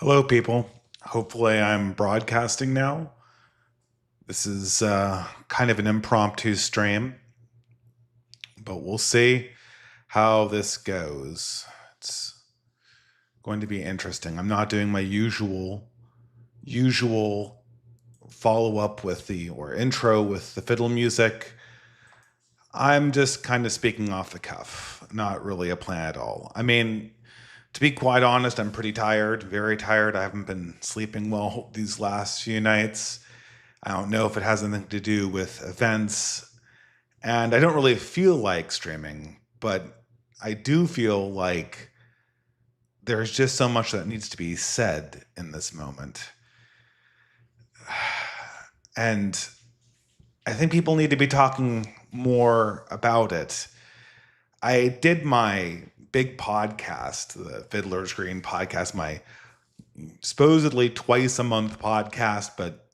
Hello, people. Hopefully, I'm broadcasting now. This is kind of an impromptu stream, but we'll see how this goes. It's going to be interesting. I'm not doing my usual follow up with the or intro with the fiddle music. I'm just kind of speaking off the cuff, not really a plan at all. I mean, to be quite honest, I'm pretty tired, very tired. I haven't been sleeping well these last few nights. I don't know if it has anything to do with events. And I don't really feel like streaming, but I do feel like there's just so much that needs to be said in this moment. And I think people need to be talking more about it. I did my big podcast, the Fiddler's Green podcast, my supposedly twice a month podcast, but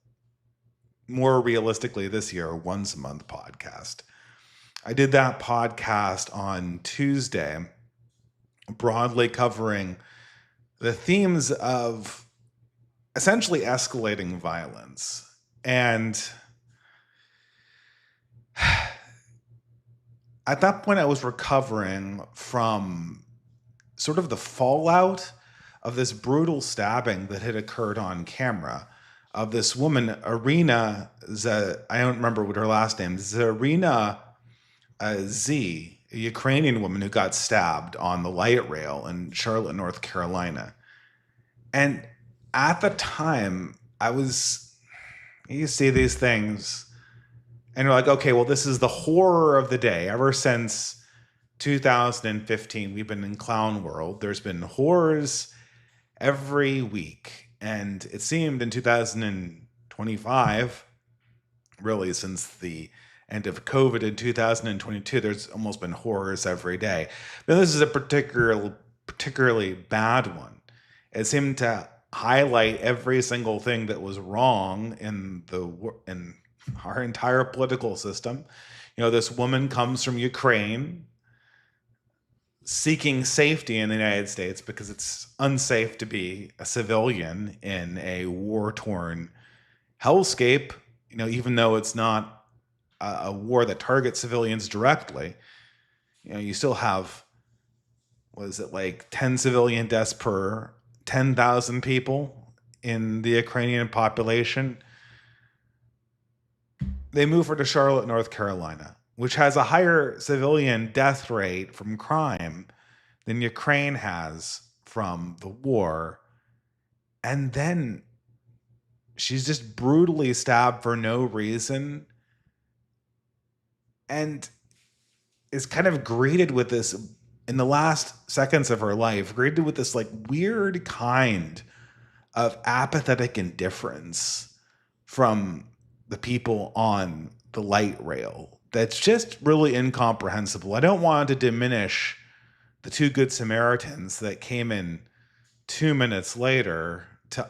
more realistically this year, once a month podcast. I did that podcast on Tuesday, broadly covering the themes of essentially escalating violence. And at that point, I was recovering from sort of the fallout of this brutal stabbing that had occurred on camera of this woman, I don't remember what her last name is, Zarina Z, a Ukrainian woman who got stabbed on the light rail in Charlotte, North Carolina. And at the time, you see these things, and you're like, okay, well, this is the horror of the day. Ever since 2015, we've been in clown world. There's been horrors every week. And it seemed in 2025, really since the end of COVID in 2022, there's almost been horrors every day. But this is a particularly bad one. It seemed to highlight every single thing that was wrong in our entire political system. You know, this woman comes from Ukraine seeking safety in the United States because it's unsafe to be a civilian in a war-torn hellscape, you know, even though it's not a war that targets civilians directly. You know, you still have, was it like 10 civilian deaths per 10,000 people in the Ukrainian population? They move her to Charlotte, North Carolina, which has a higher civilian death rate from crime than Ukraine has from the war. And then she's just brutally stabbed for no reason and is kind of greeted with this in the last seconds of her life, greeted with this like weird kind of apathetic indifference from the people on the light rail that's just really incomprehensible. I don't want to diminish the two good Samaritans that came in 2 minutes later to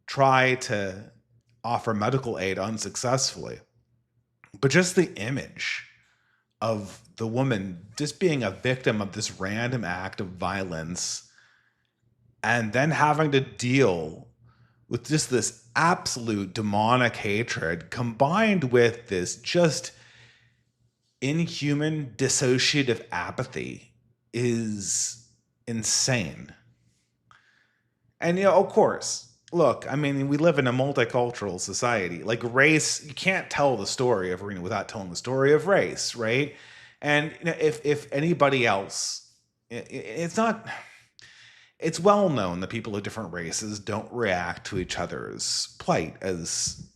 try to offer medical aid unsuccessfully. But just the image of the woman just being a victim of this random act of violence and then having to deal with just this absolute demonic hatred combined with this just inhuman dissociative apathy is insane. And, you know, of course, look, I mean, we live in a multicultural society. Like race, you can't tell the story of arena without telling the story of race, right? And you know, if anybody else, it's not. It's well known that people of different races don't react to each other's plight as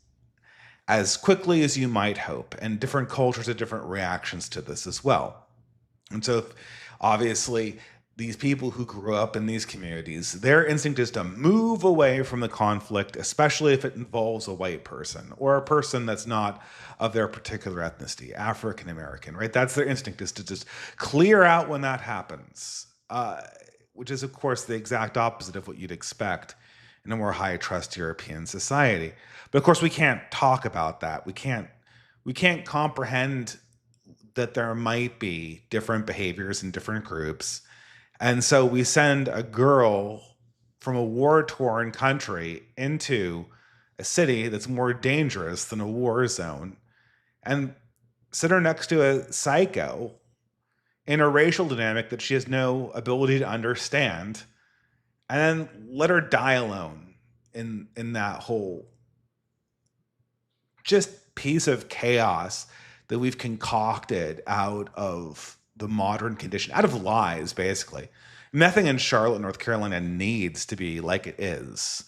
quickly as you might hope, and different cultures have different reactions to this as well. And so, obviously, these people who grew up in these communities, their instinct is to move away from the conflict, especially if it involves a white person or a person that's not of their particular ethnicity, African American, right? That's their instinct, is to just clear out when that happens, which is, of course, the exact opposite of what you'd expect in a more high trust European society. But of course, we can't talk about that. We can't comprehend that there might be different behaviors in different groups. And so we send a girl from a war-torn country into a city that's more dangerous than a war zone, and sit her next to a psycho in a racial dynamic that she has no ability to understand, and then let her die alone in that whole just piece of chaos that we've concocted out of the modern condition, out of lies, basically. Nothing in Charlotte, North Carolina needs to be like it is.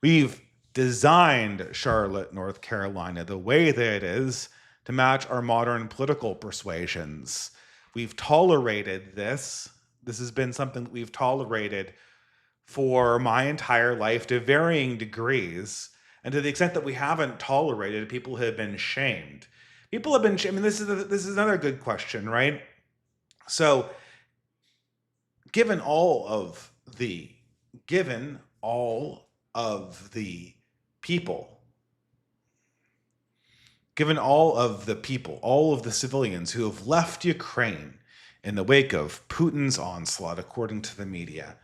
We've designed Charlotte, North Carolina the way that it is to match our modern political persuasions. We've tolerated this. This has been something that we've tolerated for my entire life to varying degrees. And to the extent that we haven't tolerated, people have been shamed. People have been, I mean, this is another good question, right? So, given all of the, given all of the people, given all of the people, all of the civilians who have left Ukraine in the wake of Putin's onslaught, according to the media,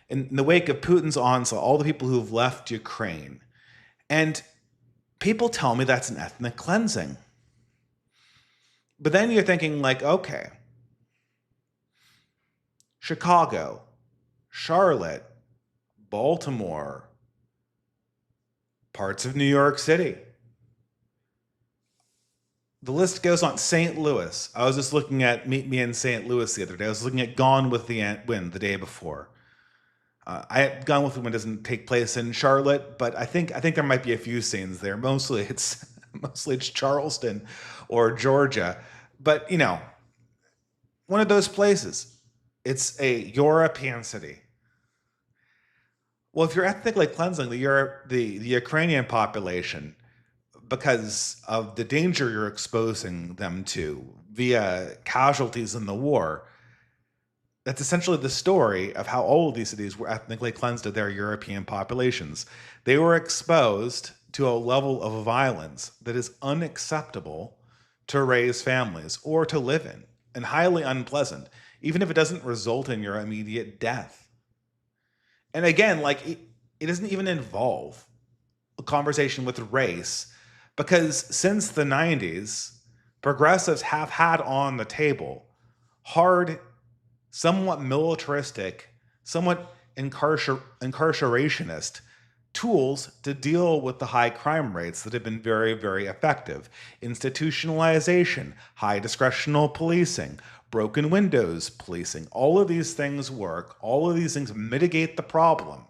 in the wake of Putin's onslaught, all the people who have left Ukraine, and people tell me that's an ethnic cleansing. But then you're thinking, like, okay, Chicago, Charlotte, Baltimore, parts of New York City. The list goes on. St. Louis. I was just looking at Meet Me in St. Louis the other day. I was looking at Gone with the Wind the day before. Gone with the Wind doesn't take place in Charlotte, but I think there might be a few scenes there. Mostly it's Charleston or Georgia, but one of those places. It's a European city. Well, if you're ethnically cleansing the Ukrainian population because of the danger you're exposing them to via casualties in the war, that's essentially the story of how all of these cities were ethnically cleansed of their European populations. They were exposed to a level of violence that is unacceptable to raise families or to live in, and highly unpleasant, even if it doesn't result in your immediate death. And again, like, it doesn't even involve a conversation with race, because since the 90s, progressives have had on the table hard, somewhat militaristic, somewhat incarcerationist tools to deal with the high crime rates that have been very, very effective. Institutionalization, high discretional policing, broken windows policing. All of these things work. All of these things mitigate the problem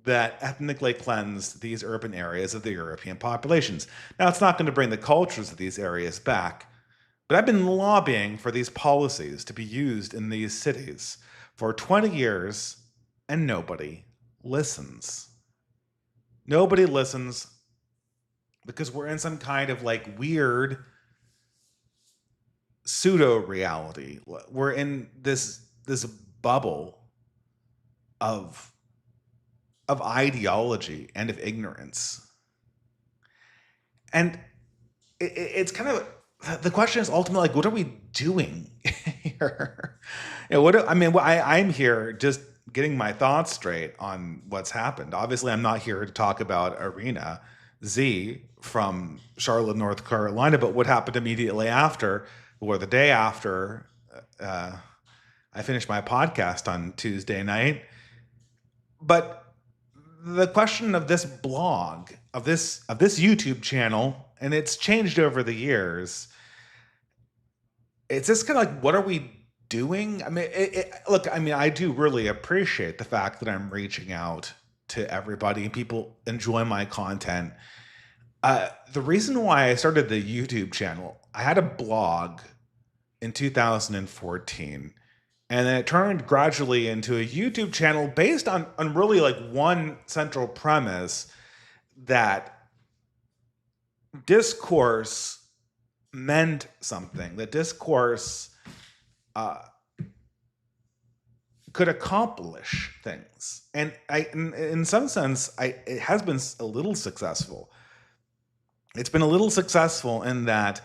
that ethnically cleanse these urban areas of the European populations. Now, it's not going to bring the cultures of these areas back, but I've been lobbying for these policies to be used in these cities for 20 years, and nobody listens. Nobody listens because we're in some kind of like weird pseudo reality. We're in this bubble of ideology and of ignorance. And it's kind of, the question is ultimately like, what are we doing here? I'm here just getting my thoughts straight on what's happened. Obviously, I'm not here to talk about Arena Z from Charlotte, North Carolina, but what happened immediately after, or the day after I finished my podcast on Tuesday night. But the question of this blog, of this YouTube channel, and it's changed over the years. It's just kind of like, what are we doing? I mean, look, I mean, I do really appreciate the fact that I'm reaching out to everybody and people enjoy my content. The reason why I started the YouTube channel, I had a blog in 2014, and then it turned gradually into a YouTube channel based on really like one central premise, that discourse meant something, that discourse could accomplish things. And in some sense, it has been a little successful. It's been a little successful in that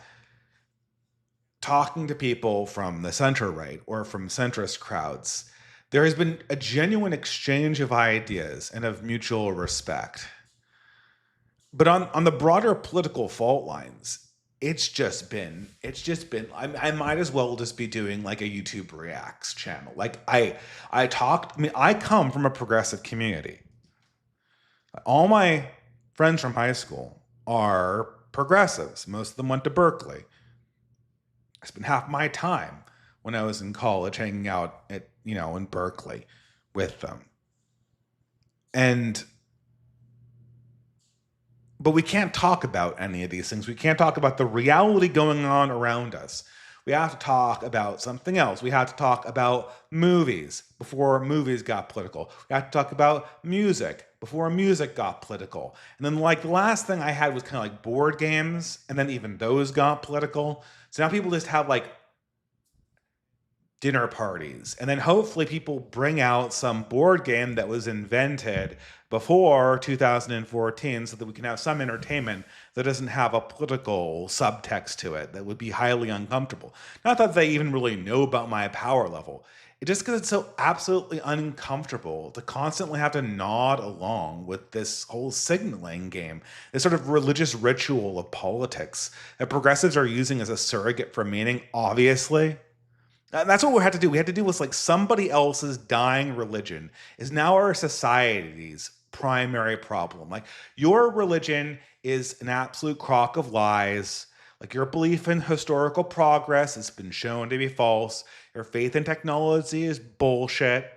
talking to people from the center right or from centrist crowds, There has been a genuine exchange of ideas and of mutual respect. But on the broader political fault lines, I might as well just be doing like a YouTube reacts channel. Like I come from a progressive community. All my friends from high school are progressives. Most of them went to Berkeley. I spent half my time when I was in college hanging out in Berkeley with them. But we can't talk about any of these things. We can't talk about the reality going on around us. We have to talk about something else. We have to talk about movies before movies got political. We have to talk about music before music got political. And then like the last thing I had was kind of like board games, and then even those got political. So now people just have like dinner parties. And then hopefully people bring out some board game that was invented before 2014 so that we can have some entertainment that doesn't have a political subtext to it that would be highly uncomfortable. Not that they even really know about my power level. It's just because it's so absolutely uncomfortable to constantly have to nod along with this whole signaling game, this sort of religious ritual of politics that progressives are using as a surrogate for meaning, obviously. And that's what we had to do. We had to do with like somebody else's dying religion is now our society's primary problem. Like your religion is an absolute crock of lies. Like your belief in historical progress has been shown to be false. Your faith in technology is bullshit.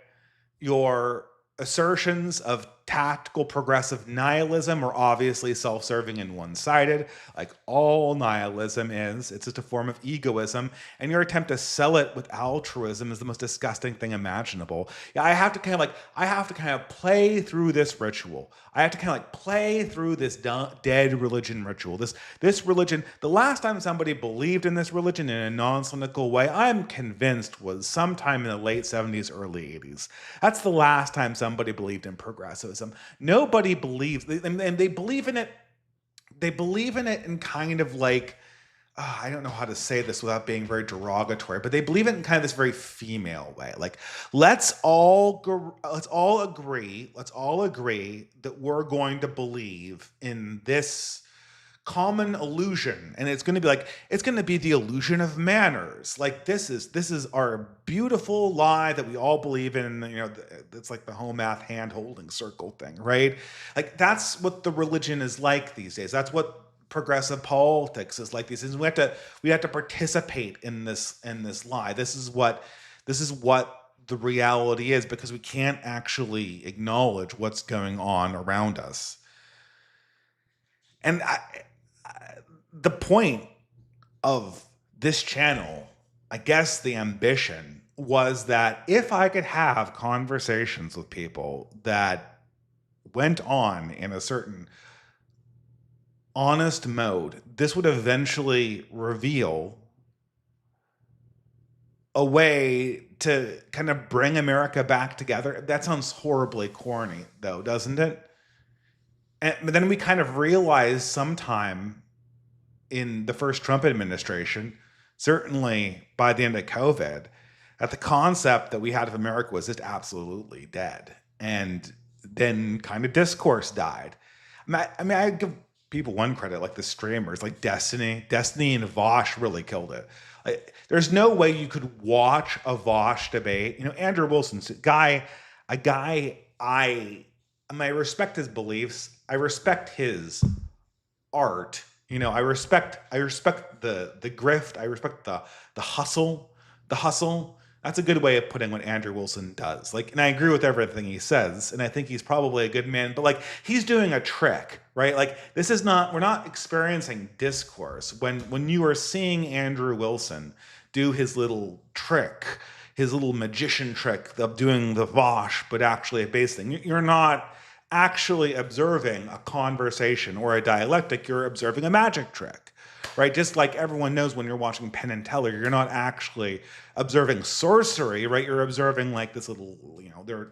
Your assertions of tactical progressive nihilism are obviously self-serving and one-sided, like all nihilism is. It's just a form of egoism, and your attempt to sell it with altruism is the most disgusting thing imaginable. Yeah, I have to kind of play through this ritual. I have to kind of like play through this dead religion ritual. This religion, the last time somebody believed in this religion in a non-cynical way, I'm convinced was sometime in the late 70s, early 80s. That's the last time somebody believed in progressivism. Nobody believes, and they believe in it. They believe in it in kind of like, I don't know how to say this without being very derogatory, but they believe it in kind of this very female way. Like, let's all agree that we're going to believe in this common illusion, and it's going to be the illusion of manners. Like this is our beautiful lie that we all believe in. It's like the home math hand holding circle thing, right? Like that's what the religion is like these days. That's what progressive politics is like these days. We have to participate in this lie. This is what the reality is, because we can't actually acknowledge what's going on around us. And the point of this channel, I guess the ambition was that if I could have conversations with people that went on in a certain honest mode, this would eventually reveal a way to kind of bring America back together. That sounds horribly corny, though, doesn't it? But then we kind of realized sometime in the first Trump administration, certainly by the end of COVID, that the concept that we had of America was just absolutely dead. And then kind of discourse died. I give people one credit, like the streamers, like Destiny and Vosh really killed it. Like, there's no way you could watch a Vosh debate. Andrew Wilson's I respect his beliefs. I respect his art. I respect the grift. I respect the hustle. The hustle. That's a good way of putting what Andrew Wilson does. And I agree with everything he says, and I think he's probably a good man. But he's doing a trick, right? We're not experiencing discourse when you are seeing Andrew Wilson do his little trick, his little magician trick of doing the Vosh, but actually a base thing. You're not actually observing a conversation or a dialectic, you're observing a magic trick, right? Just like everyone knows when you're watching Penn and Teller, you're not actually observing sorcery, right? You're observing this little, they're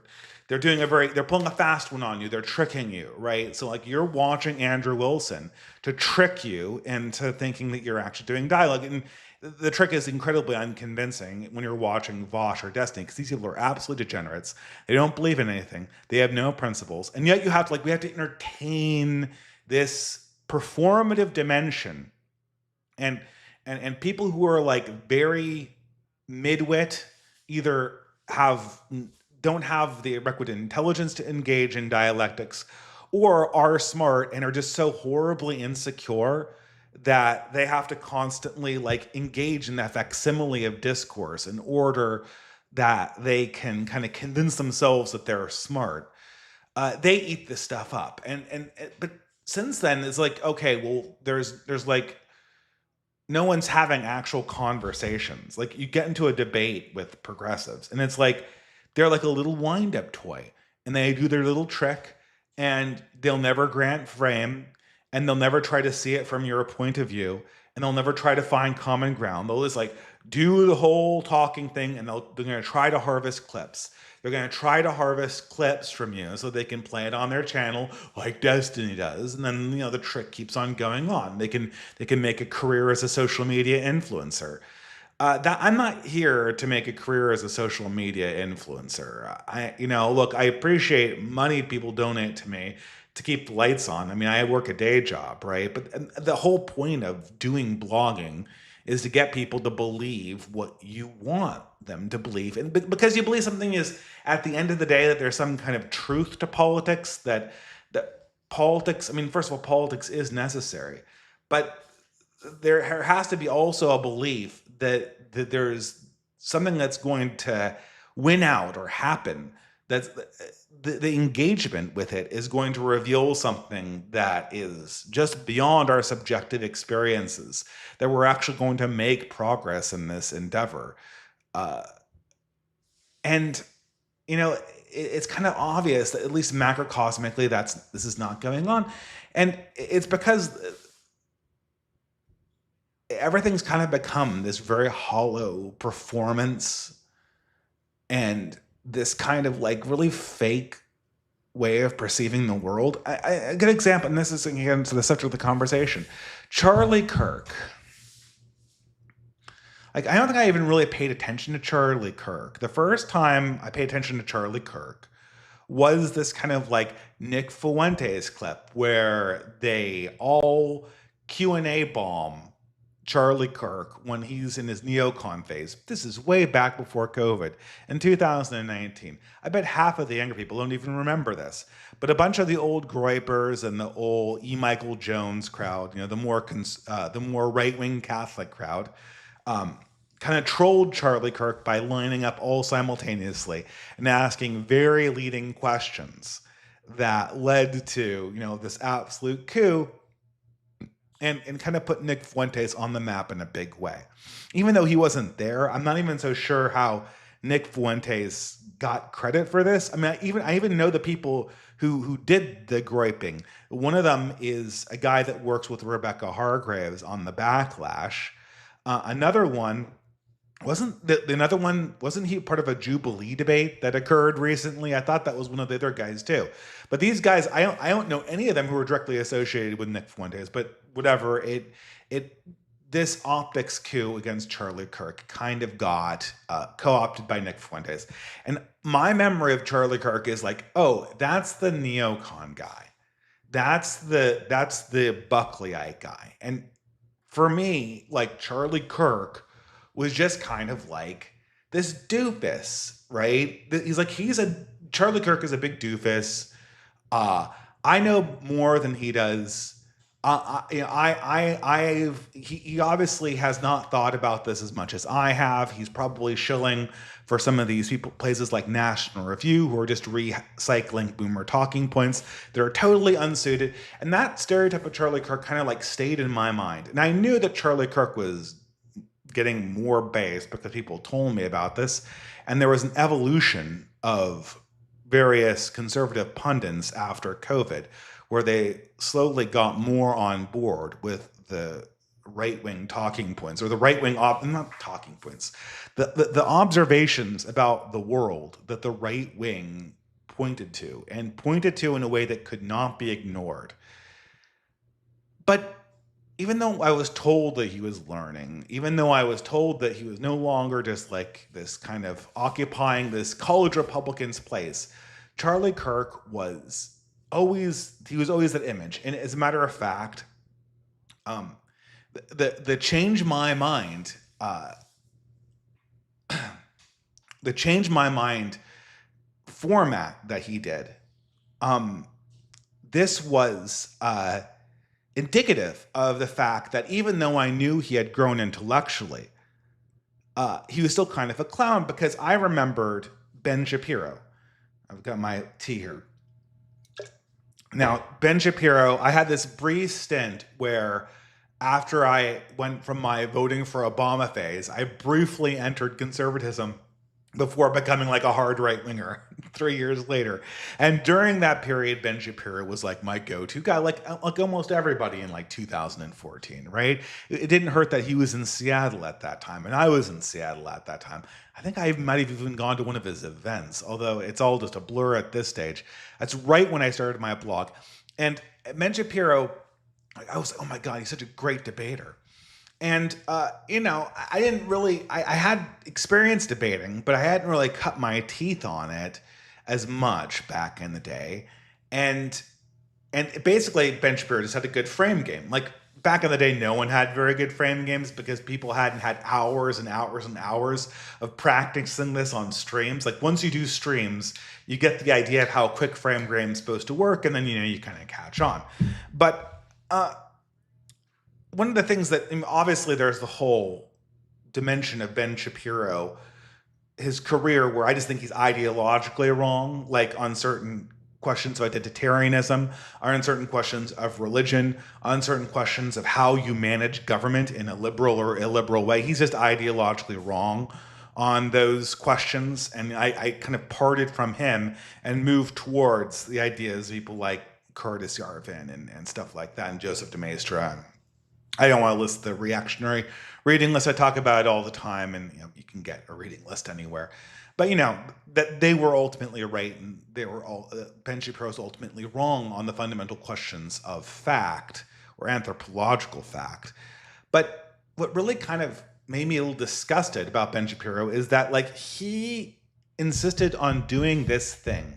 pulling a fast one on you. They're tricking you, right? So you're watching Andrew Wilson to trick you into thinking that you're actually doing dialogue. the trick is incredibly unconvincing when you're watching Vosh or Destiny, because these people are absolute degenerates. They don't believe in anything. They have no principles, and yet we have to entertain this performative dimension, and and people who are like very midwit either have don't have the requisite intelligence to engage in dialectics, or are smart and are just so horribly insecure that they have to constantly like engage in that facsimile of discourse in order that they can kind of convince themselves that they're smart. They eat this stuff up, and but since then it's like, okay, well, there's like no one's having actual conversations. Like, you get into a debate with progressives, and it's like they're like a little wind-up toy, and they do their little trick, and they'll never grant frame, and they'll never try to see it from your point of view, and they'll never try to find common ground. They'll just like do the whole talking thing, and they're going to try to harvest clips. They're going to try to harvest clips from you so they can play it on their channel like Destiny does, and then the trick keeps on going on. They can make a career as a social media influencer. That I'm not here to make a career as a social media influencer. Look, I appreciate money people donate to me to keep the lights on. I mean, I work a day job, right? But the whole point of doing blogging is to get people to believe what you want them to believe. And because you believe something is, at the end of the day, that there's some kind of truth to politics, that politics, I mean, first of all, politics is necessary, but there has to be also a belief that there's something that's going to win out or happen. That's the engagement with it is going to reveal something that is just beyond our subjective experiences, that we're actually going to make progress in this endeavor. Uh, and it's kind of obvious that, at least macrocosmically, this is not going on. And it's because everything's kind of become this very hollow performance, and this kind of like really fake way of perceiving the world. A good example, and this is again to the subject of the conversation, Charlie Kirk. Like, I don't think I even really paid attention to Charlie Kirk. The first time I paid attention to Charlie Kirk was this kind of like Nick Fuentes clip where they all Q&A bomb Charlie Kirk when he's in his neocon phase. This is way back before COVID in 2019. I bet half of the younger people don't even remember this. But a bunch of the old groypers and the old E. Michael Jones crowd, the more right-wing Catholic crowd, kind of trolled Charlie Kirk by lining up all simultaneously and asking very leading questions that led to this absolute coup, and kind of put Nick Fuentes on the map in a big way. Even though he wasn't there, I'm not even so sure how Nick Fuentes got credit for this. I mean, I even know the people who did the griping. One of them is a guy that works with Rebecca Hargraves on the Backlash. Another one wasn't he part of a Jubilee debate that occurred recently? I thought that was one of the other guys too. But these guys, I don't know any of them who are directly associated with Nick Fuentes, but whatever. This optics coup against Charlie Kirk kind of got co-opted by Nick Fuentes. And my memory of Charlie Kirk is like, oh, that's the neocon guy. That's the Buckleyite guy. And for me, like, Charlie Kirk was just kind of like this doofus, right? Charlie Kirk is a big doofus. I know more than he does. He obviously has not thought about this as much as I have. He's probably shilling for some of these people, places like National Review, who are just recycling boomer talking points. They're totally unsuited. And that stereotype of Charlie Kirk kind of like stayed in my mind. And I knew that Charlie Kirk was getting more base because people told me about this. And there was an evolution of various conservative pundits after COVID, where they slowly got more on board with the right-wing talking points, or the right-wing not talking points, the observations about the world that the right wing pointed to in a way that could not be ignored. But even though I was told that he was learning, even though I was told that he was no longer just like this kind of occupying this college Republican's place, Charlie Kirk was always that image. And as a matter of fact, um, the change my mind, the change my mind format that he did, um, this was indicative of the fact that even though I knew he had grown intellectually, he was still kind of a clown, because I remembered Ben Shapiro. I've got my tea here. Now, Ben Shapiro, I had this brief stint where after I went from my voting for Obama phase, I briefly entered conservatism before becoming like a hard right winger 3 years later. And during that period, Ben Shapiro was like my go-to guy, like almost everybody in like 2014, right? It didn't hurt that he was in Seattle at that time, and I was in Seattle at that time. I think I might have even gone to one of his events, although it's all just a blur at this stage. That's right when I started my blog. And Ben Shapiro, I was, oh my God, he's such a great debater. And, I didn't really, I had experience debating, but I hadn't really cut my teeth on it as much back in the day. And, and basically, Ben Shapiro just had a good frame game. Like, back in the day, no one had very good frame games because people hadn't had hours and hours and hours of practicing this on streams. Like, once you do streams, you get the idea of how quick frame game's supposed to work, and then, you kind of catch on. But, one of the things that, obviously there's the whole dimension of Ben Shapiro, his career, where I just think he's ideologically wrong, like on certain questions of identitarianism, or on certain questions of religion, on certain questions of how you manage government in a liberal or illiberal way. He's just ideologically wrong on those questions. And I kind of parted from him and moved towards the ideas of people like Curtis Yarvin and stuff like that, and Joseph de Maistre. I don't want to list the reactionary reading list. I talk about it all the time, and you can get a reading list anywhere. But that they were ultimately right, and they were all Ben Shapiro's ultimately wrong on the fundamental questions of fact or anthropological fact. But what really kind of made me a little disgusted about Ben Shapiro is that he insisted on doing this thing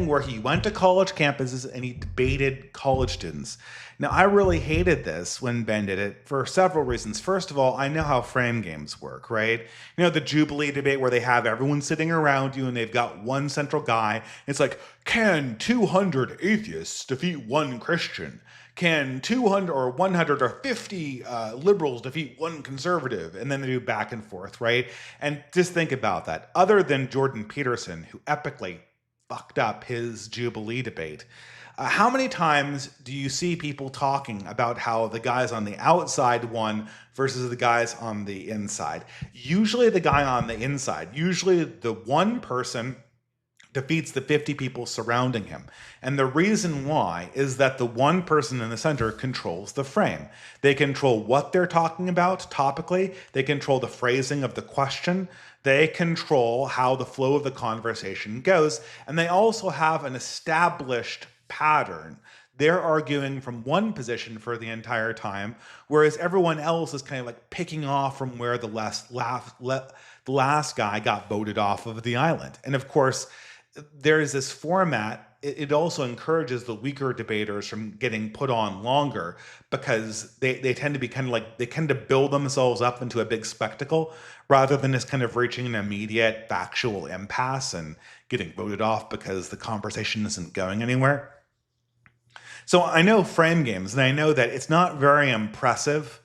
where he went to college campuses and he debated college students. Now, I really hated this when Ben did it for several reasons. First of all, I know how frame games work, right? The Jubilee debate where they have everyone sitting around you and they've got one central guy. It's like, can 200 atheists defeat one Christian? Can 200 or 150 liberals defeat one conservative? And then they do back and forth, right? And just think about that. Other than Jordan Peterson, who epically fucked up his Jubilee debate, how many times do you see people talking about how the guys on the outside won versus the guys on the inside? Usually the guy on the inside, usually the one person defeats the 50 people surrounding him. And the reason why is that the one person in the center controls the frame. They control what they're talking about topically. They control the phrasing of the question. They control how the flow of the conversation goes. And they also have an established pattern. They're arguing from one position for the entire time, whereas everyone else is kind of like picking off from where the last guy got voted off of the island. And of course, there's this format. It also encourages the weaker debaters from getting put on longer, because they tend to be kind of like, they tend to build themselves up into a big spectacle rather than just kind of reaching an immediate factual impasse and getting voted off because the conversation isn't going anywhere. So I know frame games, and I know that it's not very impressive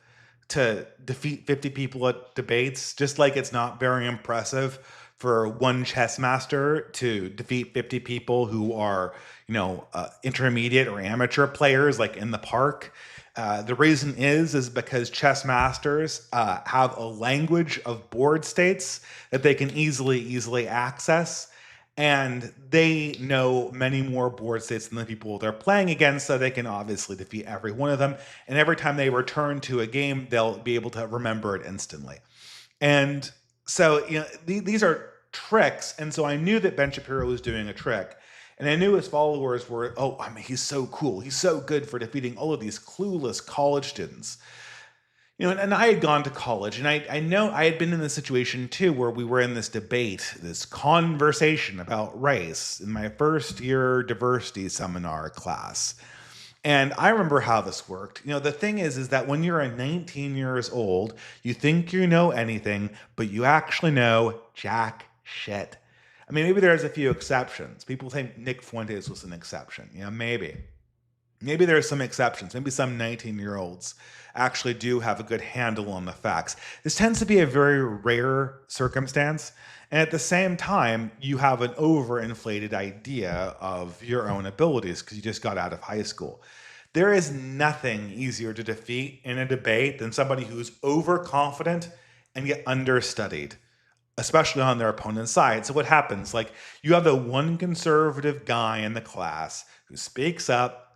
to defeat 50 people at debates, just like it's not very impressive for one chess master to defeat 50 people who are, intermediate or amateur players, like in the park. The reason is because chess masters have a language of board states that they can easily access. And they know many more board states than the people they're playing against, so they can obviously defeat every one of them. And every time they return to a game, they'll be able to remember it instantly. And so, these are tricks. And so I knew that Ben Shapiro was doing a trick. And I knew his followers were, oh, I mean, he's so cool. He's so good for defeating all of these clueless college students. And I had gone to college, and I know I had been in this situation too, where we were in this debate, this conversation about race in my first year diversity seminar class. And I remember how this worked. The thing is that when you're 19 years old, you think you know anything, but you actually know jack shit. I mean, maybe there's a few exceptions. People think Nick Fuentes was an exception. Maybe. Maybe there are some exceptions. Maybe some 19-year-olds actually do have a good handle on the facts. This tends to be a very rare circumstance. And at the same time, you have an overinflated idea of your own abilities because you just got out of high school. There is nothing easier to defeat in a debate than somebody who's overconfident and yet understudied, especially on their opponent's side. So what happens? Like, you have the one conservative guy in the class who speaks up,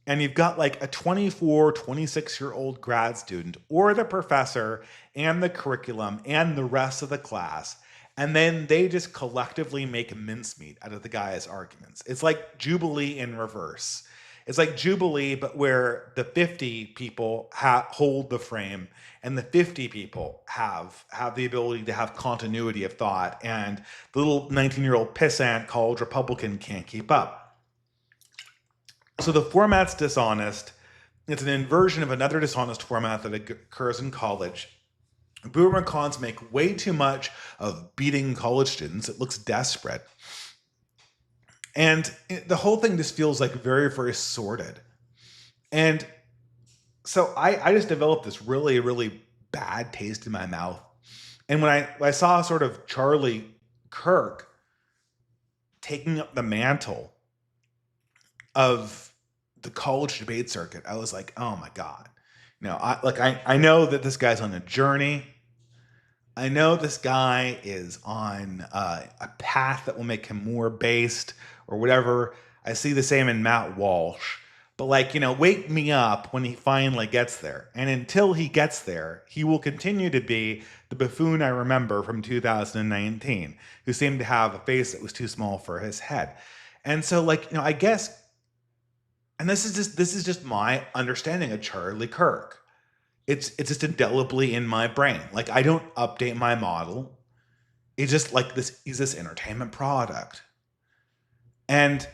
and you've got like a 24, 26-year-old grad student or the professor and the curriculum and the rest of the class. And then they just collectively make mincemeat out of the guy's arguments. It's like Jubilee in reverse. It's like Jubilee, but where the 50 people hold the frame and the 50 people have the ability to have continuity of thought, and the little 19-year-old pissant college Republican can't keep up. So the format's dishonest. It's an inversion of another dishonest format that occurs in college. Boomer cons make way too much of beating college students. It looks desperate. And the whole thing just feels like very, very sordid. And so I just developed this really, really bad taste in my mouth. And when I saw sort of Charlie Kirk taking up the mantle of the college debate circuit, I was like, oh my God. I know that this guy's on a journey. I know this guy is on a path that will make him more based or whatever. I see the same in Matt Walsh. But wake me up when he finally gets there. And until he gets there, he will continue to be the buffoon I remember from 2019, who seemed to have a face that was too small for his head. And so I guess, and this is just my understanding of Charlie Kirk. It's just indelibly in my brain. I don't update my model. It's just he's this entertainment product. And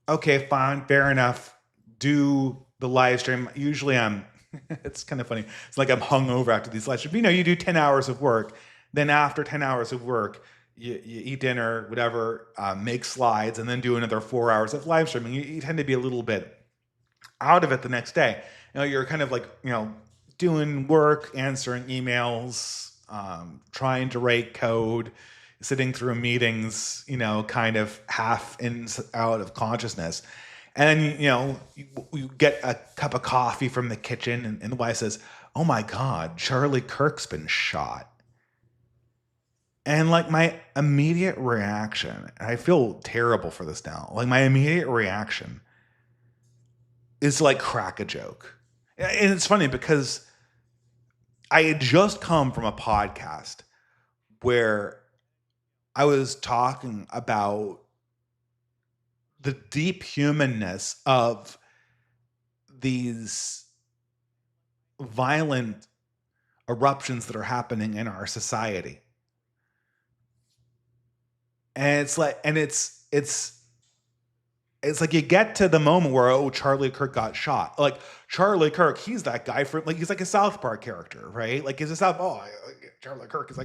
okay, fine, fair enough. Do the live stream. Usually it's kind of funny. It's like I'm hungover after these live streams. You do 10 hours of work. Then after 10 hours of work, you eat dinner, whatever, make slides, and then do another 4 hours of live streaming. You tend to be a little bit out of it the next day. You're kind of doing work, answering emails, trying to write code, sitting through meetings, kind of half in out of consciousness. And then, you get a cup of coffee from the kitchen, and the wife says, oh my God, Charlie Kirk's been shot. And my immediate reaction, and I feel terrible for this now, my immediate reaction is to crack a joke. And it's funny because I had just come from a podcast where I was talking about the deep humanness of these violent eruptions that are happening in our society. And it's like you get to the moment where, Charlie Kirk got shot. Charlie Kirk, he's that guy from he's like a South Park character, right? He's a Charlie Kirk is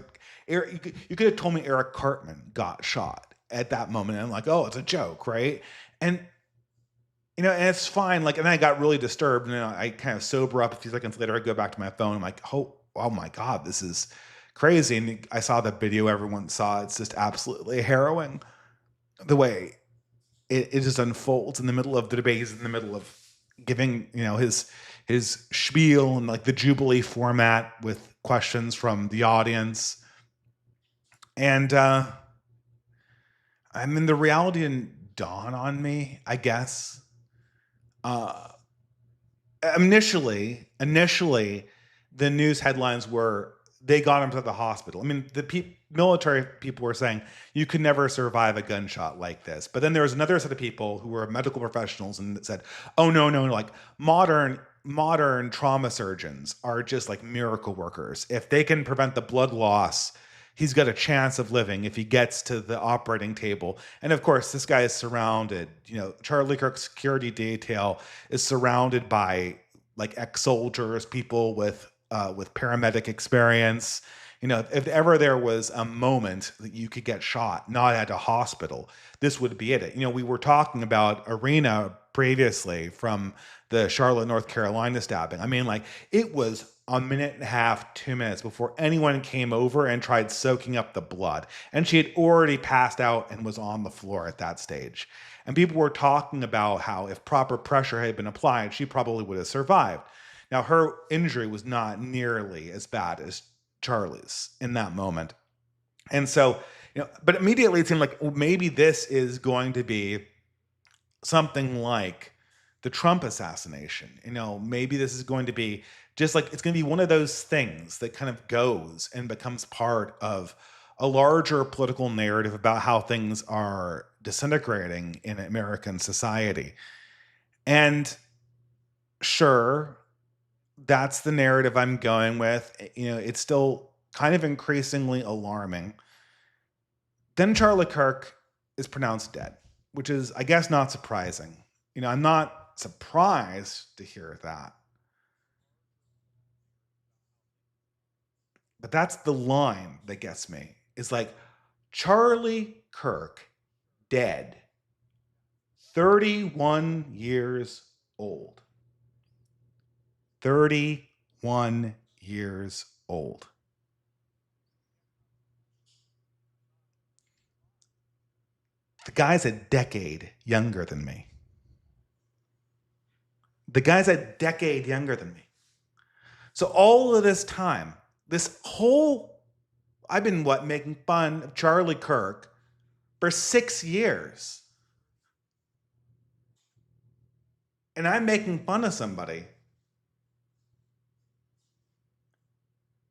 you could have told me Eric Cartman got shot at that moment, and I'm like, oh, it's a joke, right? And and it's fine. And then I got really disturbed, and I kind of sober up a few seconds later. I go back to my phone. I'm like, oh my God, this is crazy. And I saw the video everyone saw. It's just absolutely harrowing the way it just unfolds in the middle of the debate. He's in the middle of giving, his spiel and the Jubilee format with questions from the audience. And the reality didn't dawn on me, I guess. Initially, the news headlines were, they got him to the hospital. The military people were saying you could never survive a gunshot like this. But then there was another set of people who were medical professionals and said, "Oh no, like modern trauma surgeons are just like miracle workers. If they can prevent the blood loss, he's got a chance of living if he gets to the operating table." And of course, this guy is surrounded, Charlie Kirk's security detail is surrounded by like ex-soldiers, people with paramedic experience. If ever there was a moment that you could get shot, not at a hospital, this would be it. We were talking about Arena previously from the Charlotte, North Carolina stabbing. I mean, like, it was a minute and a half, 2 minutes before anyone came over and tried soaking up the blood. And she had already passed out and was on the floor at that stage. And people were talking about how if proper pressure had been applied, she probably would have survived. Now, her injury was not nearly as bad as Charlie's in that moment. And so, but immediately it seemed like, well, maybe this is going to be something like the Trump assassination. Maybe this is going to be just like, it's going to be one of those things that kind of goes and becomes part of a larger political narrative about how things are disintegrating in American society. And sure, that's the narrative I'm going with. It's still kind of increasingly alarming. Then Charlie Kirk is pronounced dead, which is, I guess, not surprising. I'm not surprised to hear that. But that's the line that gets me. It's like, Charlie Kirk, dead, 31 years old. 31 years old. The guy's a decade younger than me. The guy's a decade younger than me. So all of this time, I've been making fun of Charlie Kirk for 6 years. And I'm making fun of somebody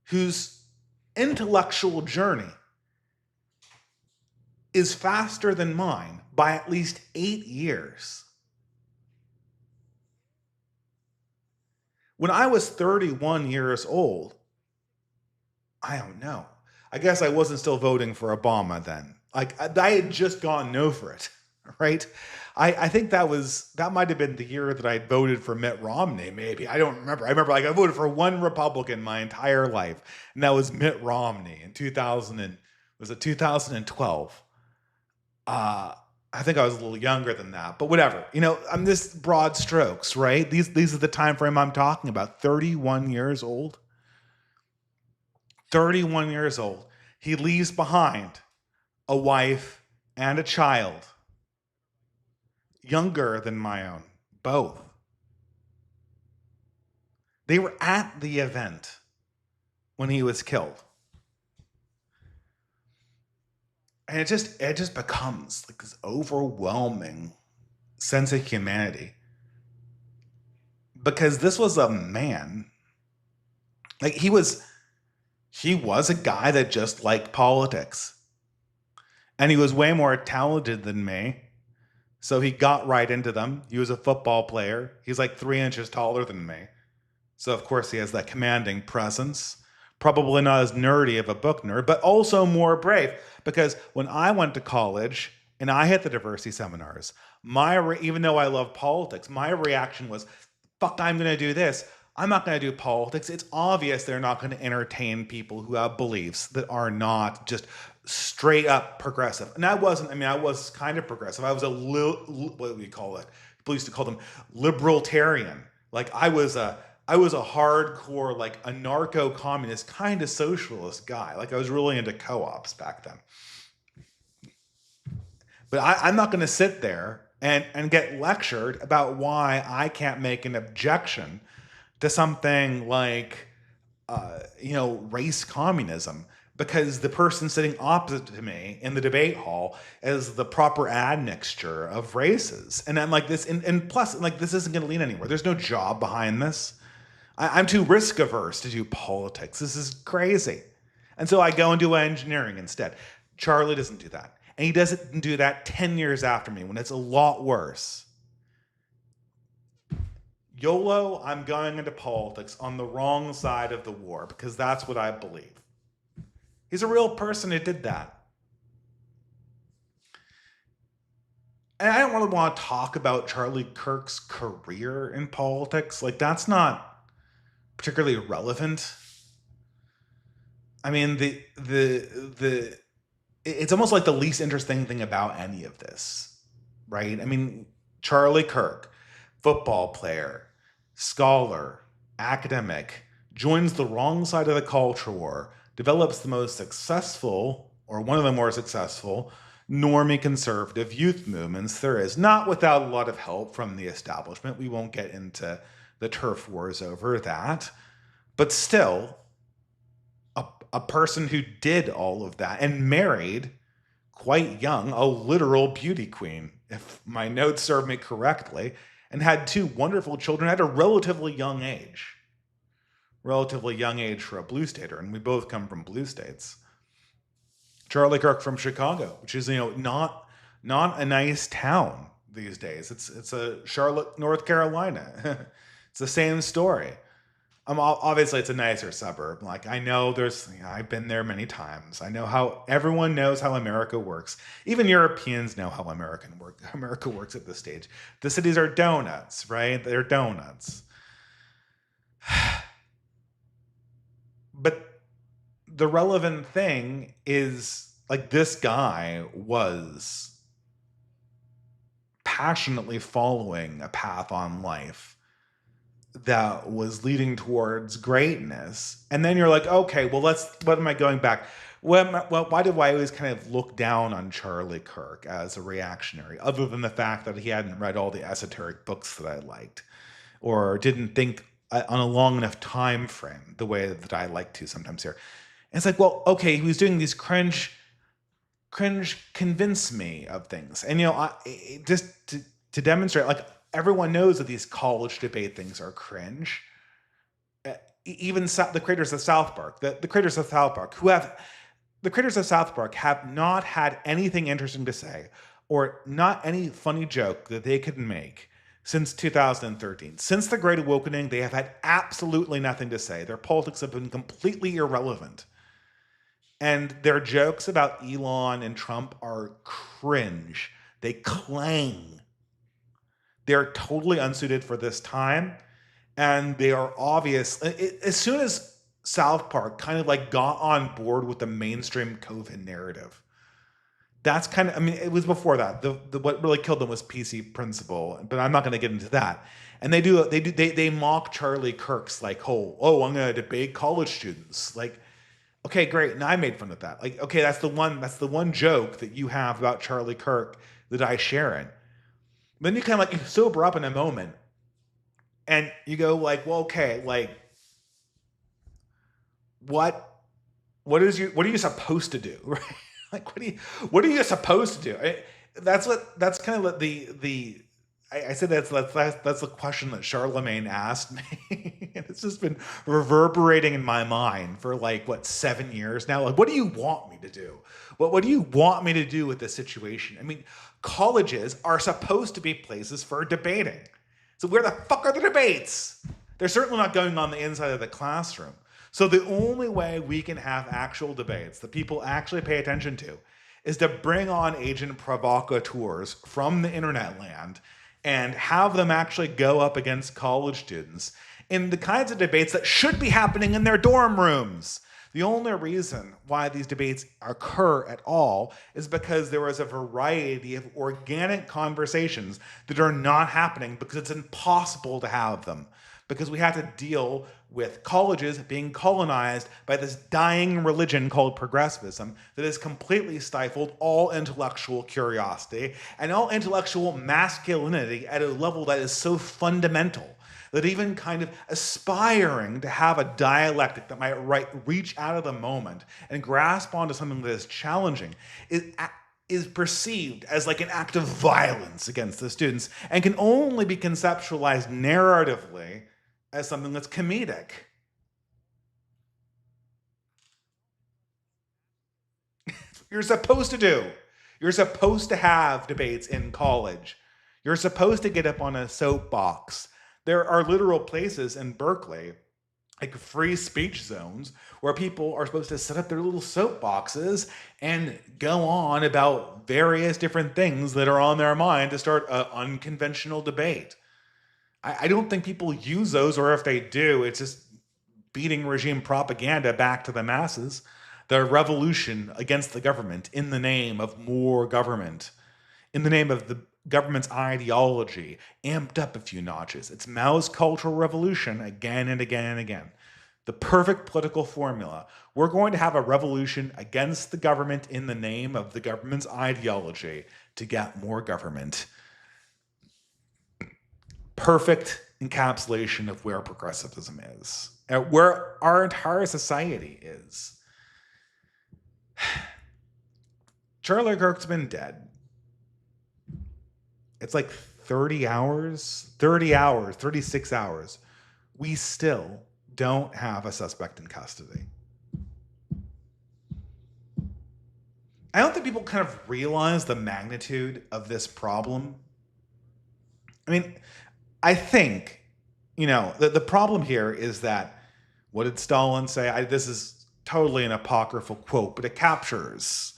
whose intellectual journey is faster than mine by at least 8 years. When I was 31 years old, I don't know. I guess I wasn't still voting for Obama then. Like, I had just gone no for it, right? I think that might have been the year that I voted for Mitt Romney, maybe. I don't remember. I remember, like, I voted for one Republican my entire life, and that was Mitt Romney in 2012? I think I was a little younger than that, but whatever. I'm this broad strokes, right? These are the time frame I'm talking about. 31 years old. 31 years old. He leaves behind a wife and a child, younger than my own, both. They were at the event when he was killed. And it just becomes like this overwhelming sense of humanity. Because this was a man, like, he was a guy that just liked politics. And he was way more talented than me. So he got right into them. He was a football player. He's like 3 inches taller than me. So of course he has that commanding presence. Probably not as nerdy of a book nerd, but also more brave. Because when I went to college and I hit the diversity seminars, even though I love politics, my reaction was, fuck, I'm going to do this. I'm not going to do politics. It's obvious they're not going to entertain people who have beliefs that are not just straight up progressive. And I was kind of progressive. I was what do we call it? People used to call them libertarian. Like, I was a hardcore, like, anarcho-communist kind of socialist guy. Like, I was really into co-ops back then. But I'm not going to sit there and get lectured about why I can't make an objection to something like, race communism, because the person sitting opposite to me in the debate hall is the proper admixture of races. And I'm like, this, and plus, like, this isn't going to lead anywhere. There's no job behind this. I'm too risk averse to do politics. This is crazy. And so I go and do engineering instead. Charlie doesn't do that. And he doesn't do that 10 years after me when it's a lot worse. YOLO, I'm going into politics on the wrong side of the war because that's what I believe. He's a real person who did that. And I don't really want to talk about Charlie Kirk's career in politics. Like, that's not particularly relevant. I mean, it's almost like the least interesting thing about any of this, right? I mean, Charlie Kirk, football player, scholar, academic, joins the wrong side of the culture war, develops the most successful, or one of the more successful, normie conservative youth movements there is, not without a lot of help from the establishment. We won't get into the turf wars over that. But still, a person who did all of that and married, quite young, a literal beauty queen, if my notes serve me correctly, and had 2 wonderful children at a relatively young age. Relatively young age for a blue stater, and we both come from blue states. Charlie Kirk from Chicago, which is, not a nice town these days. It's a Charlotte, North Carolina. It's the same story. Obviously, it's a nicer suburb. Like, I know I've been there many times. I know how everyone knows how America works. Even Europeans know how America works at this stage. The cities are donuts, right? They're donuts. But the relevant thing is, like, this guy was passionately following a path on life that was leading towards greatness. And then you're like, okay, well, what am I going back? Why do I always kind of look down on Charlie Kirk as a reactionary, other than the fact that he hadn't read all the esoteric books that I liked, or didn't think on a long enough time frame the way that I like to sometimes here? And it's like, well, okay, he was doing these cringe convince me of things. And, just to demonstrate, like, everyone knows that these college debate things are cringe. Even the creators of South Park, the creators of South Park, the creators of South Park have not had anything interesting to say, or not any funny joke that they could make since 2013. Since the Great Awakening, they have had absolutely nothing to say. Their politics have been completely irrelevant. And their jokes about Elon and Trump are cringe. They clang. They're totally unsuited for this time. And they are obvious. As soon as South Park kind of like got on board with the mainstream COVID narrative, that's kind of, I mean, it was before that. What really killed them was PC Principle, but I'm not going to get into that. And they mock Charlie Kirk's like, oh, I'm going to debate college students. Like, okay, great. And I made fun of that. Like, okay, that's the one joke that you have about Charlie Kirk that I share in. Then you kind of like, you sober up in a moment and you go like, well, okay, like, what are you supposed to do? Right? Like, what are you supposed to do? That's kind of I said that's the question that Charlemagne asked me. And it's just been reverberating in my mind for like, 7 years now? Like, what do you want me to do? What do you want me to do with this situation? I mean, colleges are supposed to be places for debating. So where the fuck are the debates? They're certainly not going on the inside of the classroom. So the only way we can have actual debates that people actually pay attention to is to bring on agent provocateurs from the internet land and have them actually go up against college students in the kinds of debates that should be happening in their dorm rooms. The only reason why these debates occur at all is because there is a variety of organic conversations that are not happening because it's impossible to have them. Because we have to deal with colleges being colonized by this dying religion called progressivism that has completely stifled all intellectual curiosity and all intellectual masculinity at a level that is so fundamental that even kind of aspiring to have a dialectic that might reach out of the moment and grasp onto something that is challenging is perceived as like an act of violence against the students and can only be conceptualized narratively as something that's comedic. You're supposed to do. You're supposed to have debates in college. You're supposed to get up on a soapbox. There are literal places in Berkeley, like free speech zones, where people are supposed to set up their little soapboxes and go on about various different things that are on their mind to start an unconventional debate. I don't think people use those, or if they do, it's just beating regime propaganda back to the masses. The revolution against the government in the name of more government, in the name of the government's ideology, amped up a few notches. It's Mao's Cultural Revolution again and again and again. The perfect political formula. We're going to have a revolution against the government in the name of the government's ideology to get more government. Perfect encapsulation of where progressivism is, where our entire society is. Charlie Kirk's been dead. It's like 30 hours, 36 hours. We still don't have a suspect in custody. I don't think people kind of realize the magnitude of this problem. I mean, I think, the problem here is that, what did Stalin say? This is totally an apocryphal quote, but it captures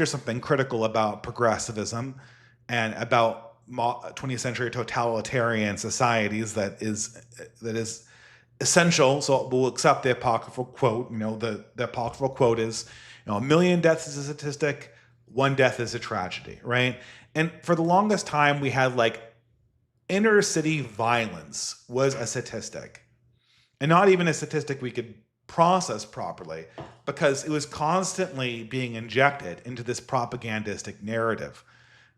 something critical about progressivism and about 20th century totalitarian societies that is essential. So we'll accept the apocryphal quote. The apocryphal quote is, 1 million deaths is a statistic, 1 death is a tragedy, right? And for the longest time, we had inner city violence was a statistic, and not even a statistic we could process properly, because it was constantly being injected into this propagandistic narrative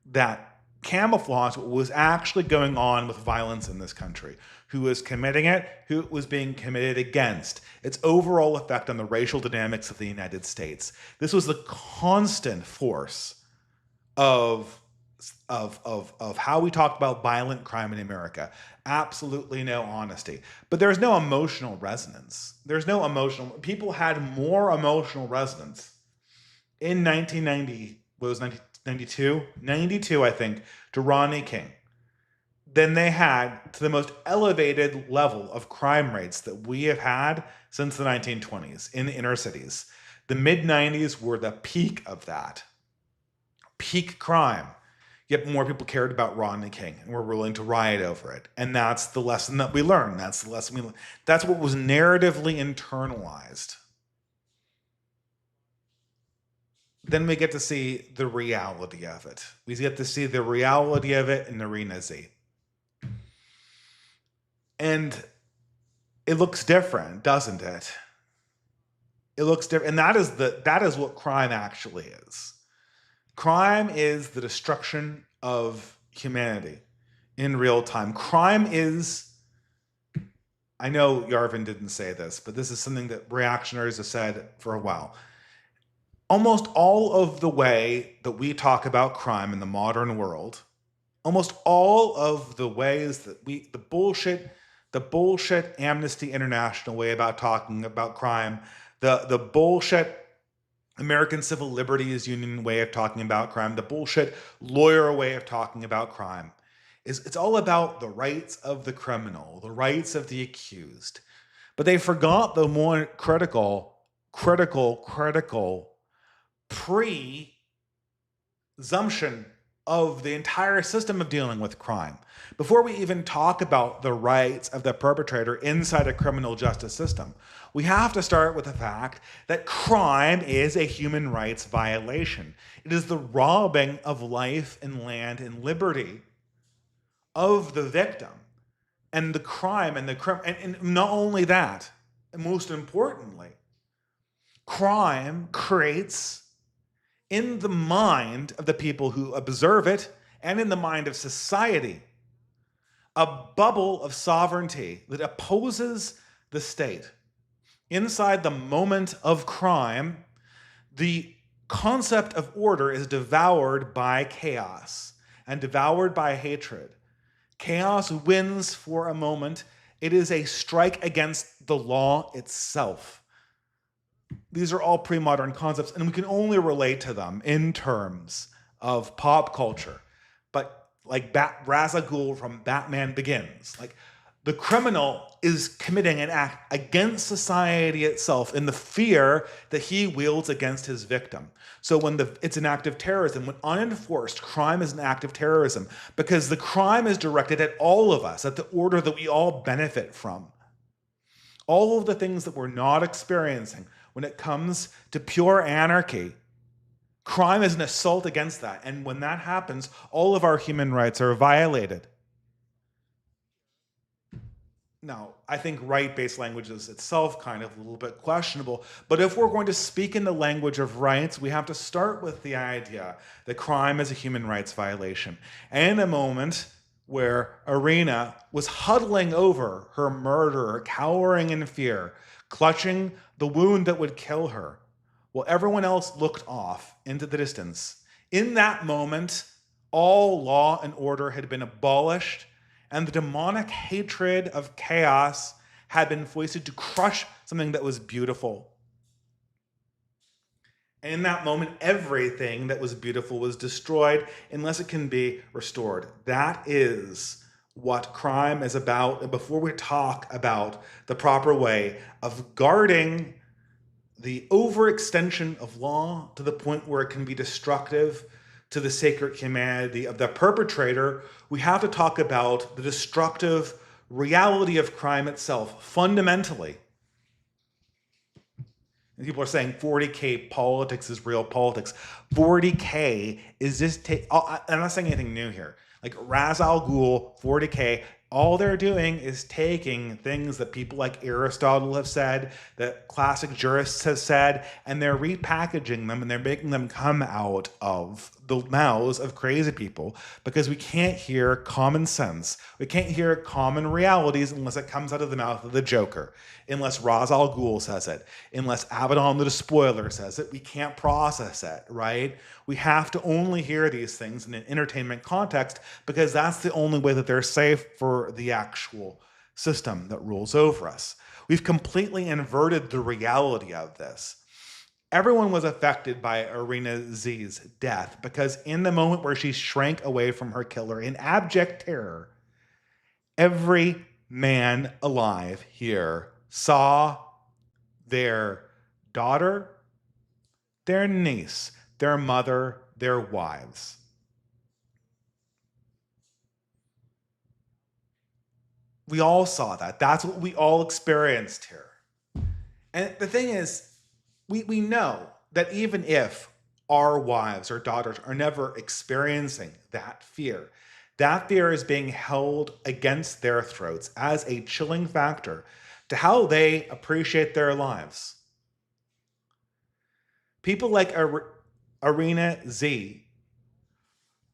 that camouflaged what was actually going on with violence in this country, who was committing it, who it was being committed against, its overall effect on the racial dynamics of the United States. This was the constant force of how we talked about violent crime in America. Absolutely no honesty. But there's no emotional resonance. People had more emotional resonance in 1990, what was 1992? 92, I think, to Rodney King than they had to the most elevated level of crime rates that we have had since the 1920s in the inner cities. The mid-90s were the peak of that. Peak crime. Yet more people cared about Rodney King and were willing to riot over it. And that's the lesson that we learned. That's what was narratively internalized. Then we get to see the reality of it. We get to see the reality of it in Arena Z. And it looks different, doesn't it? It looks different. And that is what crime actually is. Crime is the destruction of humanity in real time. Crime is, I know Yarvin didn't say this, but this is something that reactionaries have said for a while. Almost all of the way that we talk about crime in the modern world, almost all of the ways that the bullshit Amnesty International way about talking about crime, the bullshit American Civil Liberties Union way of talking about crime, the bullshit lawyer way of talking about crime, it's all about the rights of the criminal, the rights of the accused. But they forgot the more critical presumption of the entire system of dealing with crime. Before we even talk about the rights of the perpetrator inside a criminal justice system, we have to start with the fact that crime is a human rights violation. It is the robbing of life and land and liberty of the victim. And the crime and not only that, and most importantly, crime creates in the mind of the people who observe it and in the mind of society a bubble of sovereignty that opposes the state. Inside the moment of crime, the concept of order is devoured by chaos and devoured by hatred. Chaos wins for a moment. It is a strike against the law itself. These are all pre-modern concepts, and we can only relate to them in terms of pop culture. But like Ra's al Ghul from Batman Begins, like the criminal is committing an act against society itself in the fear that he wields against his victim. So it's an act of terrorism, when unenforced, crime is an act of terrorism because the crime is directed at all of us, at the order that we all benefit from. All of the things that we're not experiencing when it comes to pure anarchy, crime is an assault against that. And when that happens, all of our human rights are violated. Now, I think right-based language is itself kind of a little bit questionable, but if we're going to speak in the language of rights, we have to start with the idea that crime is a human rights violation. And in a moment where Irina was huddling over her murderer, cowering in fear, clutching the wound that would kill her, while everyone else looked off into the distance, in that moment, all law and order had been abolished, and the demonic hatred of chaos had been foisted to crush something that was beautiful. And in that moment, everything that was beautiful was destroyed unless it can be restored. That is what crime is about. And before we talk about the proper way of guarding the overextension of law to the point where it can be destructive to the sacred humanity of the perpetrator, we have to talk about the destructive reality of crime itself, fundamentally. And people are saying 40K politics is real politics. 40K is just, I'm not saying anything new here. Like Ra's al Ghul, 40K, all they're doing is taking things that people like Aristotle have said, that classic jurists have said, and they're repackaging them and they're making them come out of the mouths of crazy people because we can't hear common sense. We can't hear common realities unless it comes out of the mouth of the Joker, unless Ra's al Ghul says it, unless Abaddon the Despoiler says it. We can't process it, right? We have to only hear these things in an entertainment context because that's the only way that they're safe for the actual system that rules over us. We've completely inverted the reality of this. Everyone was affected by Irina Z's death because in the moment where she shrank away from her killer in abject terror, every man alive here saw their daughter, their niece, their mother, their wives. We all saw that. That's what we all experienced here. And the thing is, we know that even if our wives or daughters are never experiencing that fear is being held against their throats as a chilling factor to how they appreciate their lives. People like Irina Z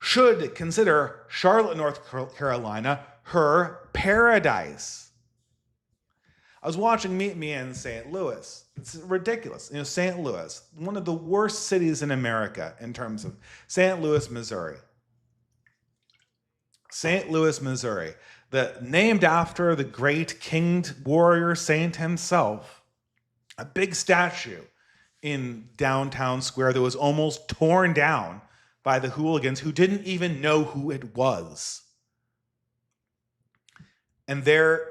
should consider Charlotte, North Carolina, her paradise. I was watching Meet Me in St. Louis. It's ridiculous. You know, St. Louis, one of the worst cities in America in terms of St. Louis, Missouri. St. Louis, Missouri, named after the great kinged warrior saint himself. A big statue in downtown square that was almost torn down by the hooligans who didn't even know who it was. And their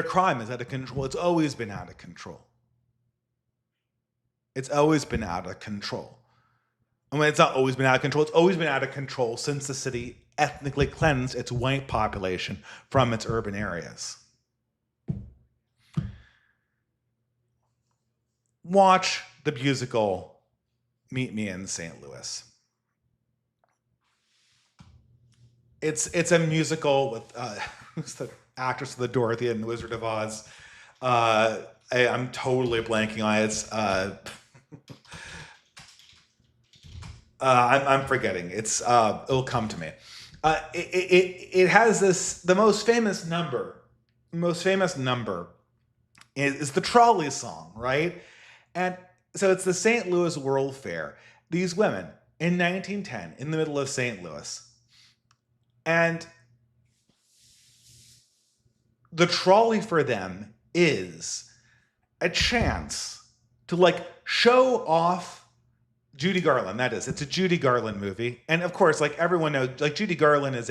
crime is out of control. It's always been out of control. It's always been out of control. I mean, it's not always been out of control. It's always been out of control since the city ethnically cleansed its white population from its urban areas. Watch the musical Meet Me in St. Louis. It's a musical with who's the actress of the Dorothy and the Wizard of Oz. I'm totally blanking on it. It's I'm forgetting. It's it'll come to me. It has the most famous number. Most famous number is the trolley song, right? And so it's the St. Louis World Fair. These women in 1910 in the middle of St. Louis. And the trolley for them is a chance to like show off Judy Garland. That is, it's a Judy Garland movie. And of course, like everyone knows, like Judy Garland is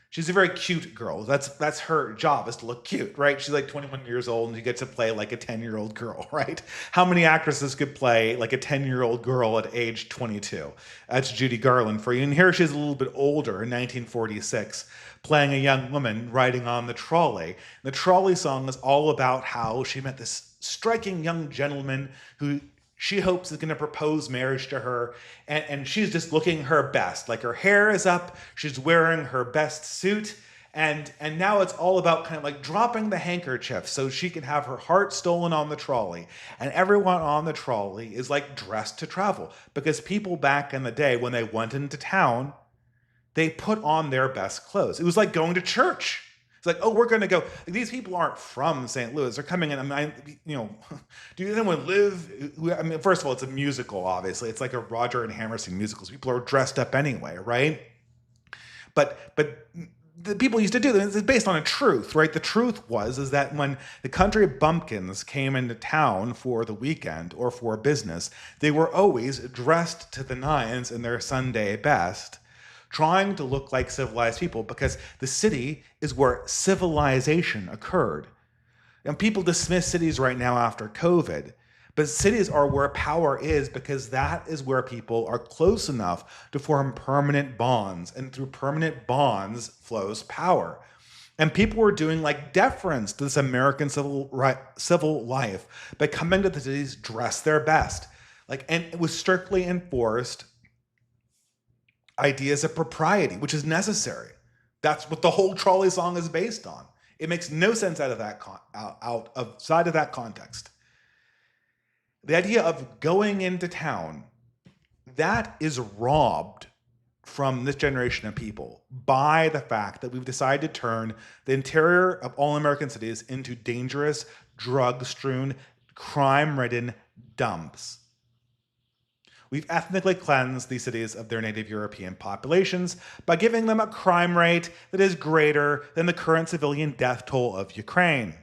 she's a very cute girl. That's her job, is to look cute, right? She's like 21 years old and you get to play like a 10-year-old girl, right? How many actresses could play like a 10-year-old girl at age 22? That's Judy Garland for you. And here she's a little bit older in 1946, playing a young woman riding on the trolley. The trolley song is all about how she met this striking young gentleman who she hopes is going to propose marriage to her, and she's just looking her best. Like her hair is up, she's wearing her best suit, and now it's all about kind of like dropping the handkerchief so she can have her heart stolen on the trolley. And everyone on the trolley is like dressed to travel, because people back in the day when they went into town, they put on their best clothes. It was like going to church. It's like, oh, we're going to go. These people aren't from St. Louis. They're coming in. I mean, do anyone live? I mean, first of all, it's a musical, obviously. It's like a Roger and Hammerstein musical. So people are dressed up anyway, right? But the people used to do this. It's based on a truth, right? The truth is that when the country bumpkins came into town for the weekend or for business, they were always dressed to the nines in their Sunday best, trying to look like civilized people, because the city is where civilization occurred. And people dismiss cities right now after COVID, but cities are where power is, because that is where people are close enough to form permanent bonds, and through permanent bonds flows power. And people were doing like deference to this American civil life by coming to the cities dressed their best. And it was strictly enforced ideas of propriety, which is necessary. That's what the whole trolley song is based on. It makes no sense out of that outside of that context. The idea of going into town, that is robbed from this generation of people by the fact that we've decided to turn the interior of all American cities into dangerous, drug-strewn, crime-ridden dumps. We've ethnically cleansed these cities of their native European populations by giving them a crime rate that is greater than the current civilian death toll of Ukraine.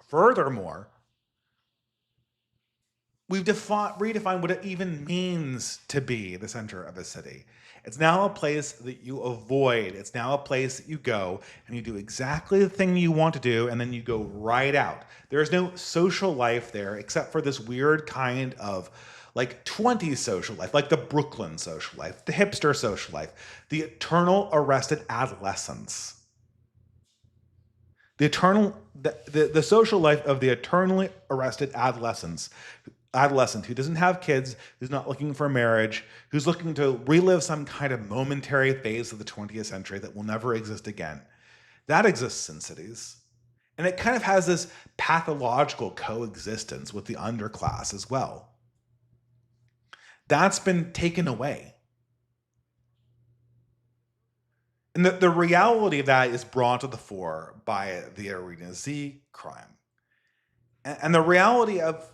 Furthermore, we've redefined what it even means to be the center of a city. It's now a place that you avoid. It's now a place that you go and you do exactly the thing you want to do, and then you go right out. There's no social life there except for this weird kind of like 20s social life, like the Brooklyn social life, the hipster social life, the eternal arrested adolescence. The social life of the eternally arrested adolescent who doesn't have kids, who's not looking for marriage, who's looking to relive some kind of momentary phase of the 20th century that will never exist again. That exists in cities. And it kind of has this pathological coexistence with the underclass as well. That's been taken away. And the reality of that is brought to the fore by the Arena Z crime. And the reality of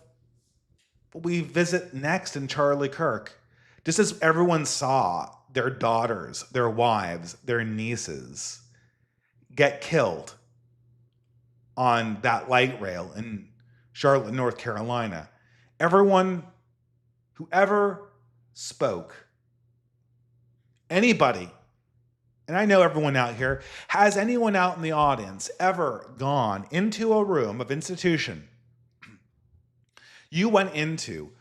what we visit next in Charlie Kirk, just as everyone saw their daughters, their wives, their nieces get killed on that light rail in Charlotte, North Carolina, whoever spoke, anybody, and I know everyone out here, has anyone out in the audience ever gone into a room of institution? You went into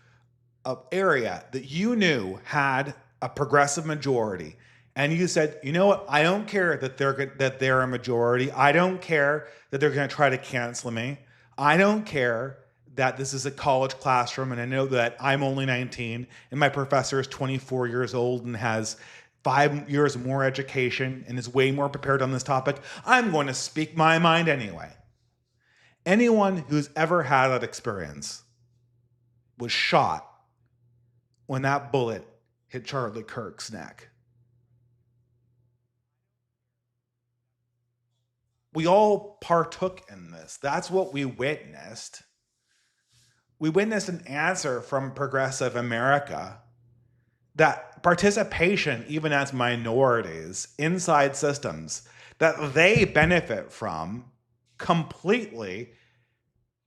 an area that you knew had a progressive majority, and you said, you know what, I don't care that they're a majority. I don't care that they're going to try to cancel me. I don't care that this is a college classroom, and I know that I'm only 19 and my professor is 24 years old and has 5 years more education and is way more prepared on this topic. I'm going to speak my mind anyway. Anyone who's ever had that experience was shot when that bullet hit Charlie Kirk's neck. We all partook in this. That's what we witnessed. We witnessed an answer from progressive America that participation, even as minorities inside systems that they benefit from, completely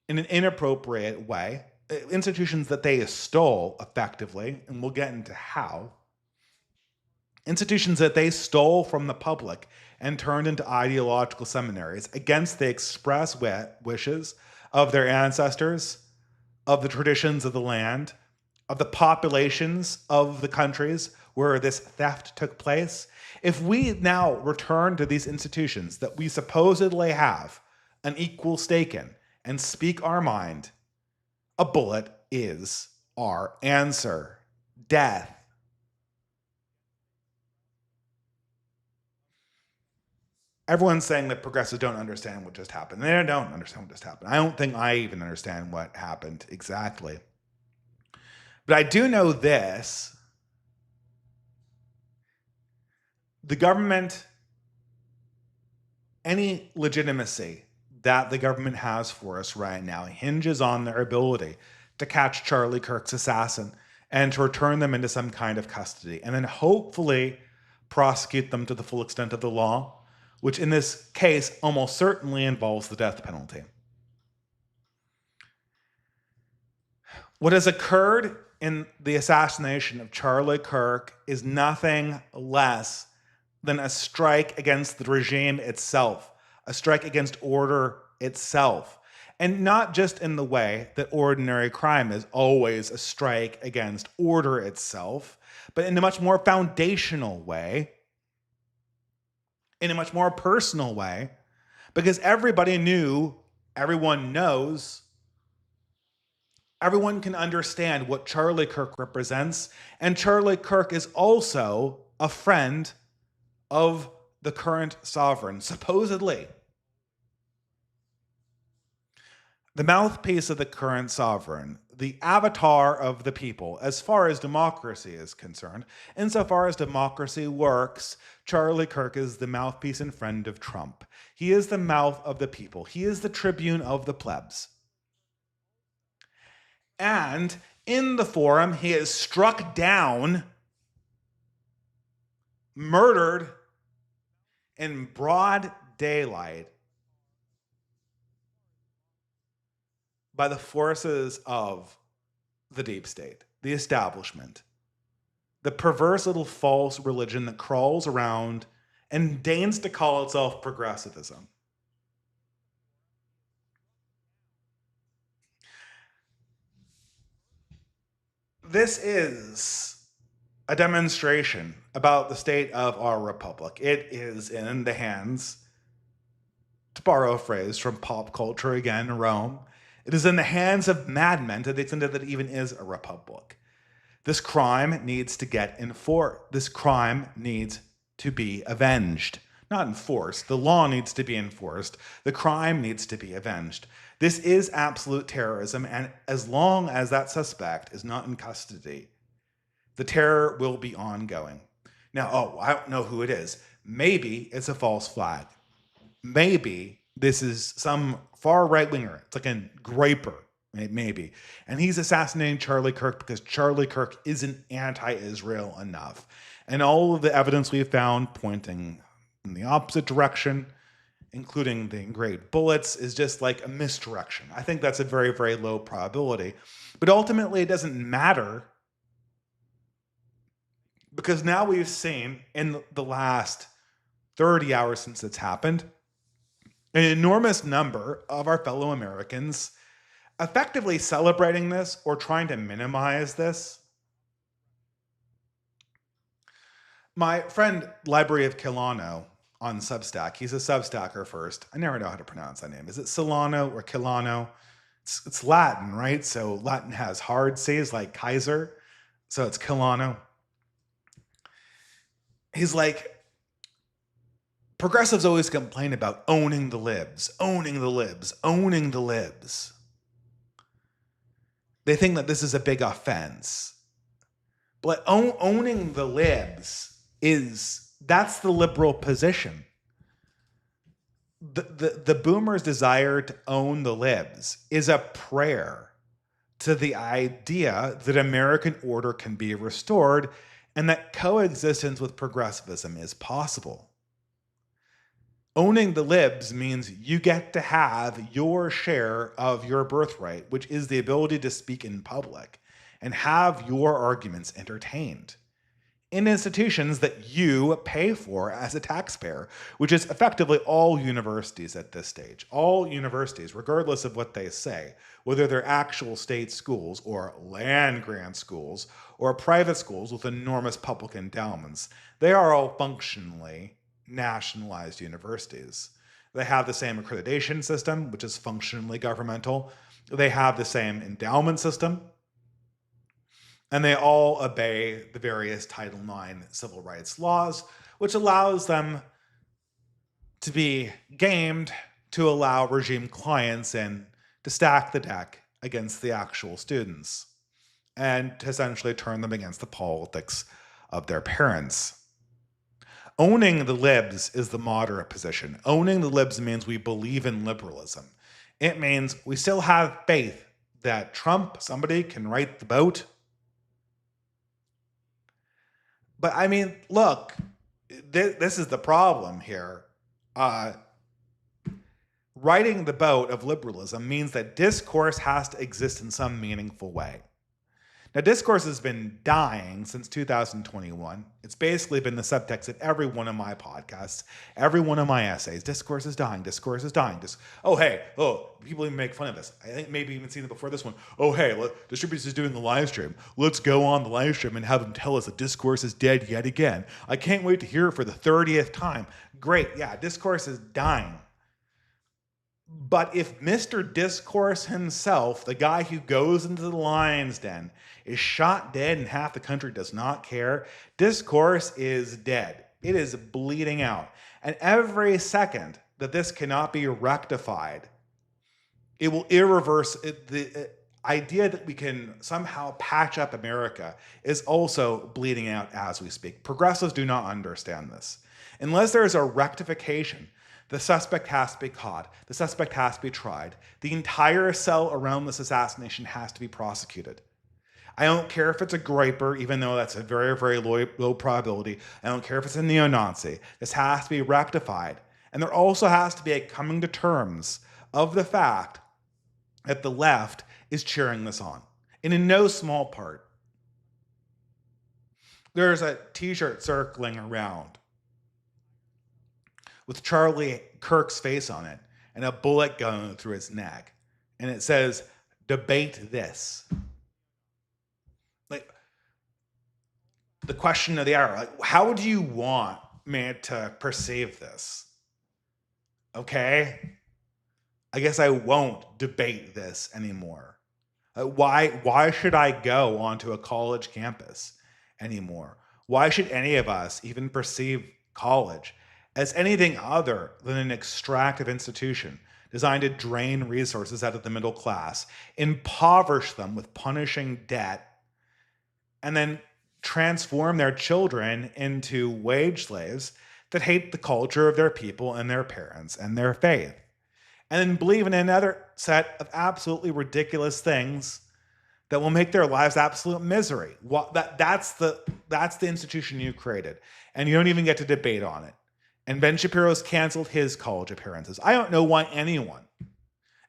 in an inappropriate way, institutions that they stole effectively, and we'll get into how, institutions that they stole from the public and turned into ideological seminaries against the express wishes of their ancestors, of the traditions of the land, of the populations of the countries where this theft took place. If we now return to these institutions that we supposedly have an equal stake in and speak our mind, a bullet is our answer. Death. Everyone's saying that progressives don't understand what just happened. They don't understand what just happened. I don't think I even understand what happened exactly. But I do know this. The government, any legitimacy that the government has for us right now hinges on their ability to catch Charlie Kirk's assassin and to return them into some kind of custody, and then hopefully prosecute them to the full extent of the law, which in this case almost certainly involves the death penalty. What has occurred in the assassination of Charlie Kirk is nothing less than a strike against the regime itself, a strike against order itself. And not just in the way that ordinary crime is always a strike against order itself, but in a much more foundational way, in a much more personal way, because everybody knew, everyone knows, everyone can understand what Charlie Kirk represents, and Charlie Kirk is also a friend of the current sovereign, supposedly. The mouthpiece of the current sovereign, the avatar of the people, as far as democracy is concerned. Insofar as democracy works, Charlie Kirk is the mouthpiece and friend of Trump. He is the mouth of the people. He is the tribune of the plebs. And in the forum, he is struck down, murdered in broad daylight by the forces of the deep state, the establishment, the perverse little false religion that crawls around and deigns to call itself progressivism. This is a demonstration about the state of our republic. It is in the hands, to borrow a phrase from pop culture again, Rome, it is in the hands of madmen to the extent that it even is a republic. This crime needs to get enforced. This crime needs to be avenged. Not enforced. The law needs to be enforced. The crime needs to be avenged. This is absolute terrorism, and as long as that suspect is not in custody, the terror will be ongoing. Now, I don't know who it is. Maybe it's a false flag. Maybe this is some far right-winger. It's like a Graper, maybe. And he's assassinating Charlie Kirk because Charlie Kirk isn't anti-Israel enough. And all of the evidence we've found pointing in the opposite direction, including the engraved bullets, is just like a misdirection. I think that's a very, very low probability. But ultimately, it doesn't matter, because now we've seen in the last 30 hours since it's happened, an enormous number of our fellow Americans effectively celebrating this or trying to minimize this. My friend Library of Kilano on Substack, he's a Substacker first. I never know how to pronounce that name. Is it Solano or Kilano? It's Latin, right? So Latin has hard C's like Kaiser. So it's Kilano. He's like, progressives always complain about owning the libs, owning the libs, owning the libs. They think that this is a big offense. But owning the libs that's the liberal position. The boomers' desire to own the libs is a prayer to the idea that American order can be restored and that coexistence with progressivism is possible. Owning the libs means you get to have your share of your birthright, which is the ability to speak in public and have your arguments entertained in institutions that you pay for as a taxpayer, which is effectively all universities at this stage. All universities, regardless of what they say, whether they're actual state schools or land grant schools or private schools with enormous public endowments, they are all functionally nationalized universities. They have the same accreditation system, which is functionally governmental. They have the same endowment system, and they all obey the various Title IX civil rights laws, which allows them to be gamed to allow regime clients in to stack the deck against the actual students and to essentially turn them against the politics of their parents. Owning the libs is the moderate position. Owning the libs means we believe in liberalism. It means we still have faith that Trump, somebody, can right the boat. But I mean, look, this is the problem here. Righting the boat of liberalism means that discourse has to exist in some meaningful way. Now, discourse has been dying since 2021. It's basically been the subtext of every one of my podcasts, every one of my essays. Discourse is dying. Discourse is dying. People even make fun of this. I think maybe even seen it before this one. Oh, hey, Distributors is doing a live stream. Let's go on the live stream and have them tell us that discourse is dead yet again. I can't wait to hear it for the 30th time. Great. Yeah, discourse is dying. But if Mr. Discourse himself, the guy who goes into the lion's den, is shot dead and half the country does not care, discourse is dead. It is bleeding out. And every second that this cannot be rectified, it will the idea that we can somehow patch up America is also bleeding out as we speak. Progressives do not understand this. Unless there is a rectification, the suspect has to be caught. The suspect has to be tried. The entire cell around this assassination has to be prosecuted. I don't care if it's a griper, even though that's a very, very low probability. I don't care if it's a neo-Nazi. This has to be rectified. And there also has to be a coming to terms of the fact that the left is cheering this on. And in no small part, there's a t-shirt circling around with Charlie Kirk's face on it and a bullet going through his neck. And it says, "Debate this." Like, the question of the hour, like, how would you want me to perceive this? Okay? I guess I won't debate this anymore. Why should I go onto a college campus anymore? Why should any of us even perceive college as anything other than an extractive institution designed to drain resources out of the middle class, impoverish them with punishing debt, and then transform their children into wage slaves that hate the culture of their people and their parents and their faith, and then believe in another set of absolutely ridiculous things that will make their lives absolute misery. That's the institution you created, and you don't even get to debate on it. And Ben Shapiro's canceled his college appearances. I don't know why anyone.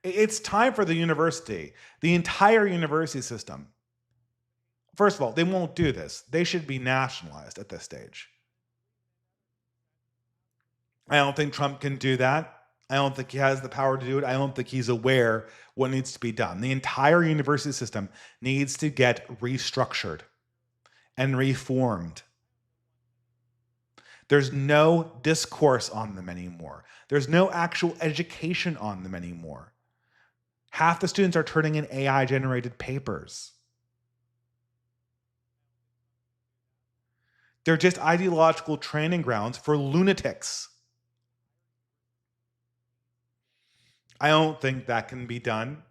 It's time for the university, the entire university system. First of all, they won't do this. They should be nationalized at this stage. I don't think Trump can do that. I don't think he has the power to do it. I don't think he's aware what needs to be done. The entire university system needs to get restructured and reformed. There's no discourse on them anymore. There's no actual education on them anymore. Half the students are turning in AI-generated papers. They're just ideological training grounds for lunatics. I don't think that can be done.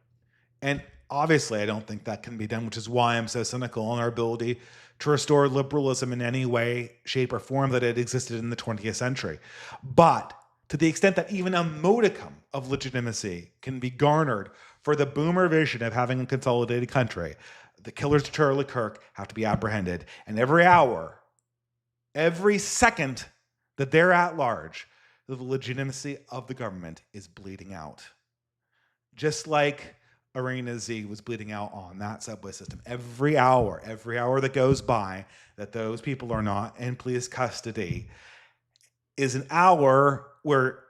And obviously, I don't think that can be done, which is why I'm so cynical on our ability to restore liberalism in any way, shape, or form that it existed in the 20th century. But to the extent that even a modicum of legitimacy can be garnered for the boomer vision of having a consolidated country, the killers of Charlie Kirk have to be apprehended. And every hour, every second that they're at large, the legitimacy of the government is bleeding out. Just like Arena Z was bleeding out on that subway system. Every hour that goes by that those people are not in police custody is an hour where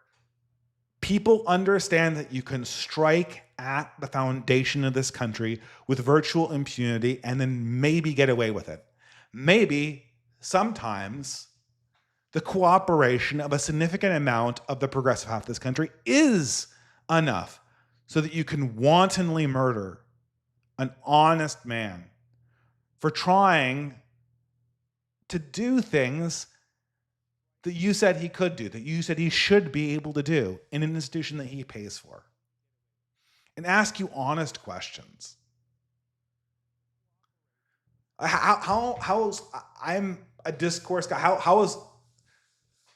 people understand that you can strike at the foundation of this country with virtual impunity and then maybe get away with it. Maybe, sometimes, the cooperation of a significant amount of the progressive half of this country is enough so that you can wantonly murder an honest man for trying to do things that you said he could do, that you said he should be able to do in an institution that he pays for. And ask you honest questions. I'm a discourse guy.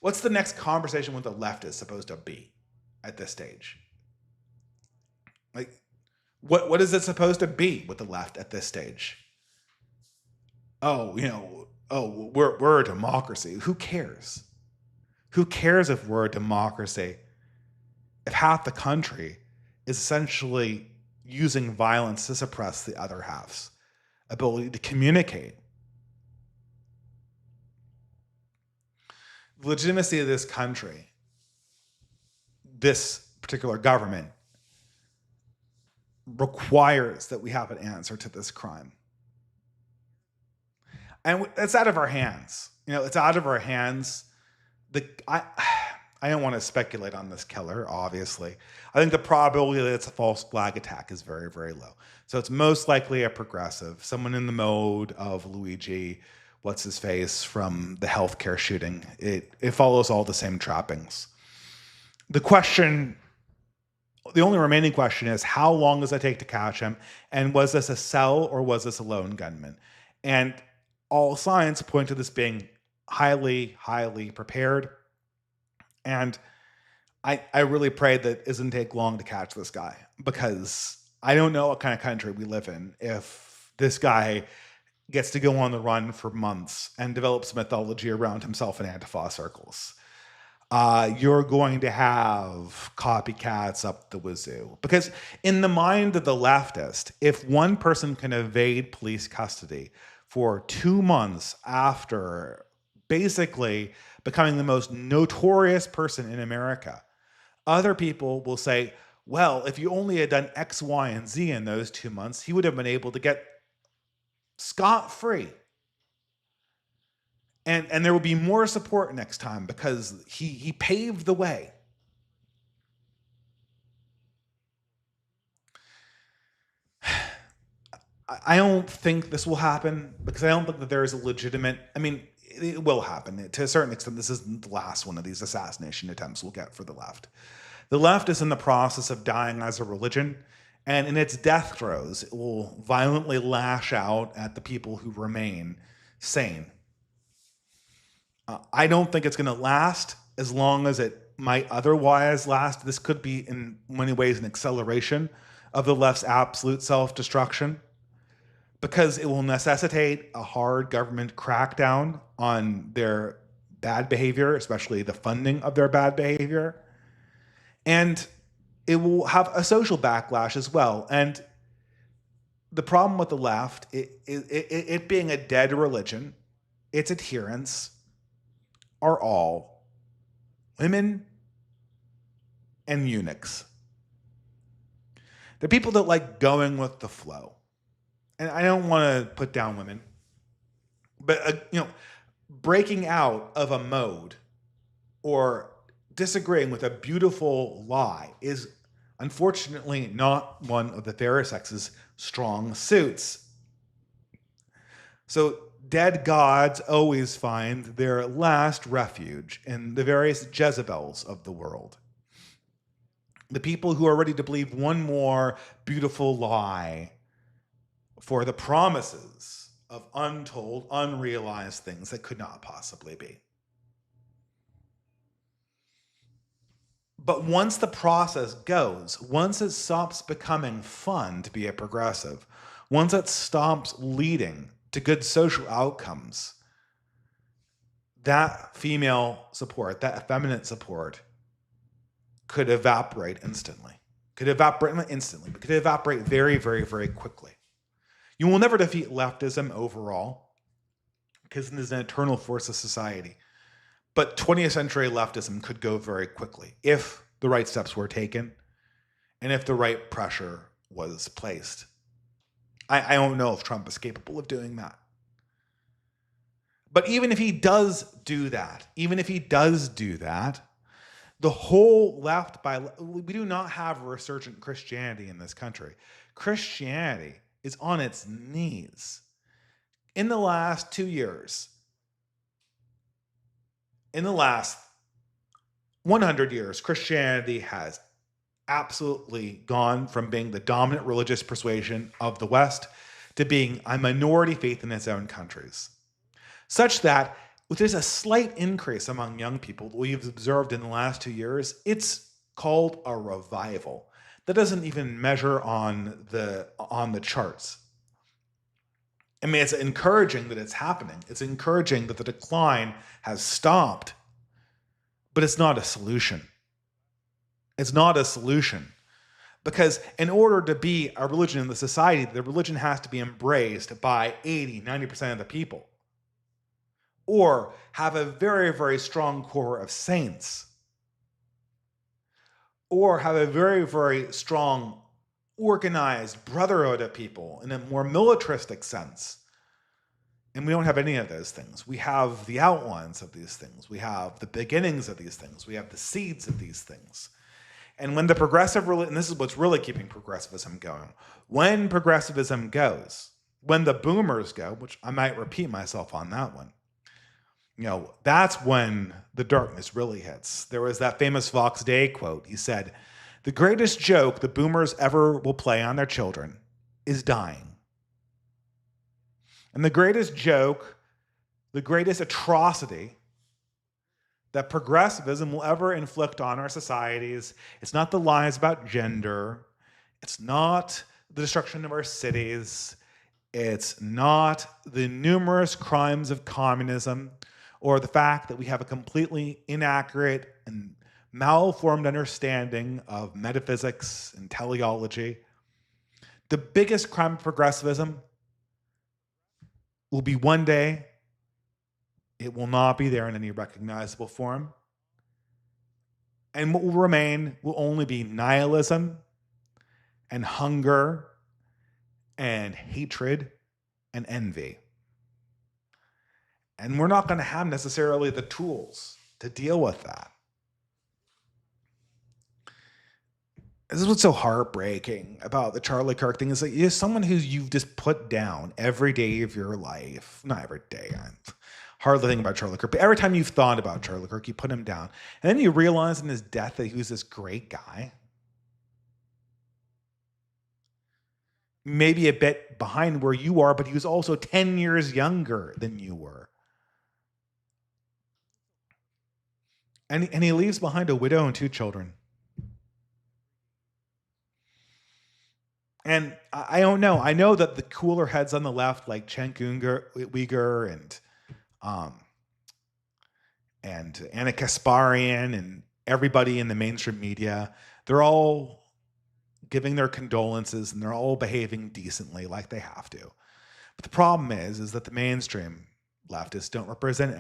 What's the next conversation with the left is supposed to be at this stage? Like, what is it supposed to be with the left at this stage? We're a democracy. Who cares? Who cares if we're a democracy if half the country is essentially using violence to suppress the other half's ability to communicate? The legitimacy of this country, this particular government, requires that we have an answer to this crime. And it's out of our hands. It's out of our hands. I don't want to speculate on this killer, obviously. I think the probability that it's a false flag attack is very, very low. So it's most likely a progressive, someone in the mode of Luigi, what's his face, from the healthcare shooting. It follows all the same trappings. The only remaining question is, how long does it take to catch him? And was this a cell or was this a lone gunman? And all signs point to this being highly, highly prepared. And I really pray that it doesn't take long to catch this guy, because I don't know what kind of country we live in if this guy gets to go on the run for months and develops mythology around himself in Antifa circles. You're going to have copycats up the wazoo. Because in the mind of the leftist, if one person can evade police custody for 2 months after basically becoming the most notorious person in America, other people will say, well, if you only had done X, Y, and Z in those 2 months, he would have been able to get scot-free. And there will be more support next time because he paved the way. I don't think this will happen because I don't think that there is a legitimate... I mean, it will happen. To a certain extent, this isn't the last one of these assassination attempts we'll get for the left. The left is in the process of dying as a religion, and in its death throes, it will violently lash out at the people who remain sane. I don't think it's going to last as long as it might otherwise last. This could be, in many ways, an acceleration of the left's absolute self-destruction, because it will necessitate a hard government crackdown on their bad behavior, especially the funding of their bad behavior. And it will have a social backlash as well. And the problem with the left, it being a dead religion, its adherents are all women and eunuchs. They're people that like going with the flow. And I don't want to put down women, but breaking out of a mode or disagreeing with a beautiful lie is unfortunately not one of the fairer sex's strong suits. So dead gods always find their last refuge in the various Jezebels of the world. The people who are ready to believe one more beautiful lie for the promises of untold, unrealized things that could not possibly be. But once the process goes, once it stops becoming fun to be a progressive, once it stops leading to good social outcomes, that female support, that effeminate support, could evaporate instantly. Could evaporate not instantly, but could evaporate very, very, very quickly. You will never defeat leftism overall, because it is an eternal force of society. But 20th century leftism could go very quickly if the right steps were taken and if the right pressure was placed. I don't know if Trump is capable of doing that. But even if he does do that, the whole left, we do not have a resurgent Christianity in this country. Christianity is on its knees. In the last 2 years, in the last 100 years, Christianity has absolutely gone from being the dominant religious persuasion of the West to being a minority faith in its own countries. Such that there's a slight increase among young people that we've observed in the last 2 years. It's called a revival. That doesn't even measure on the charts. I mean, it's encouraging that it's happening. It's encouraging that the decline has stopped, but it's not a solution. It's not a solution. Because in order to be a religion in the society, the religion has to be embraced by 80, 90% of the people. Or have a very, very strong core of saints. Or have a very, very strong, organized brotherhood of people in a more militaristic sense. And we don't have any of those things. We have the outlines of these things. We have the beginnings of these things. We have the seeds of these things. And when the progressive, and this is what's really keeping progressivism going, when progressivism goes, when the boomers go, which I might repeat myself on that one, that's when the darkness really hits. There was that famous Vox Day quote. He said, "The greatest joke the boomers ever will play on their children is dying. And the greatest joke, the greatest atrocity that progressivism will ever inflict on our societies, it's not the lies about gender, it's not the destruction of our cities, it's not the numerous crimes of communism, or the fact that we have a completely inaccurate and malformed understanding of metaphysics and teleology. The biggest crime of progressivism will be one day it will not be there in any recognizable form. And what will remain will only be nihilism and hunger and hatred and envy. And we're not going to have necessarily the tools to deal with that. This is what's so heartbreaking about the Charlie Kirk thing, is that you're someone who you've just put down every day of your life. Not every day. I'm hardly thinking about Charlie Kirk, but every time you've thought about Charlie Kirk, you put him down. And then you realize in his death that he was this great guy. Maybe a bit behind where you are, but he was also 10 years younger than you were. And he leaves behind a widow and 2 children. And I don't know. I know that the cooler heads on the left, like Cenk Uygur and Anna Kasparian and everybody in the mainstream media, they're all giving their condolences and they're all behaving decently like they have to. But the problem is that the mainstream leftists don't represent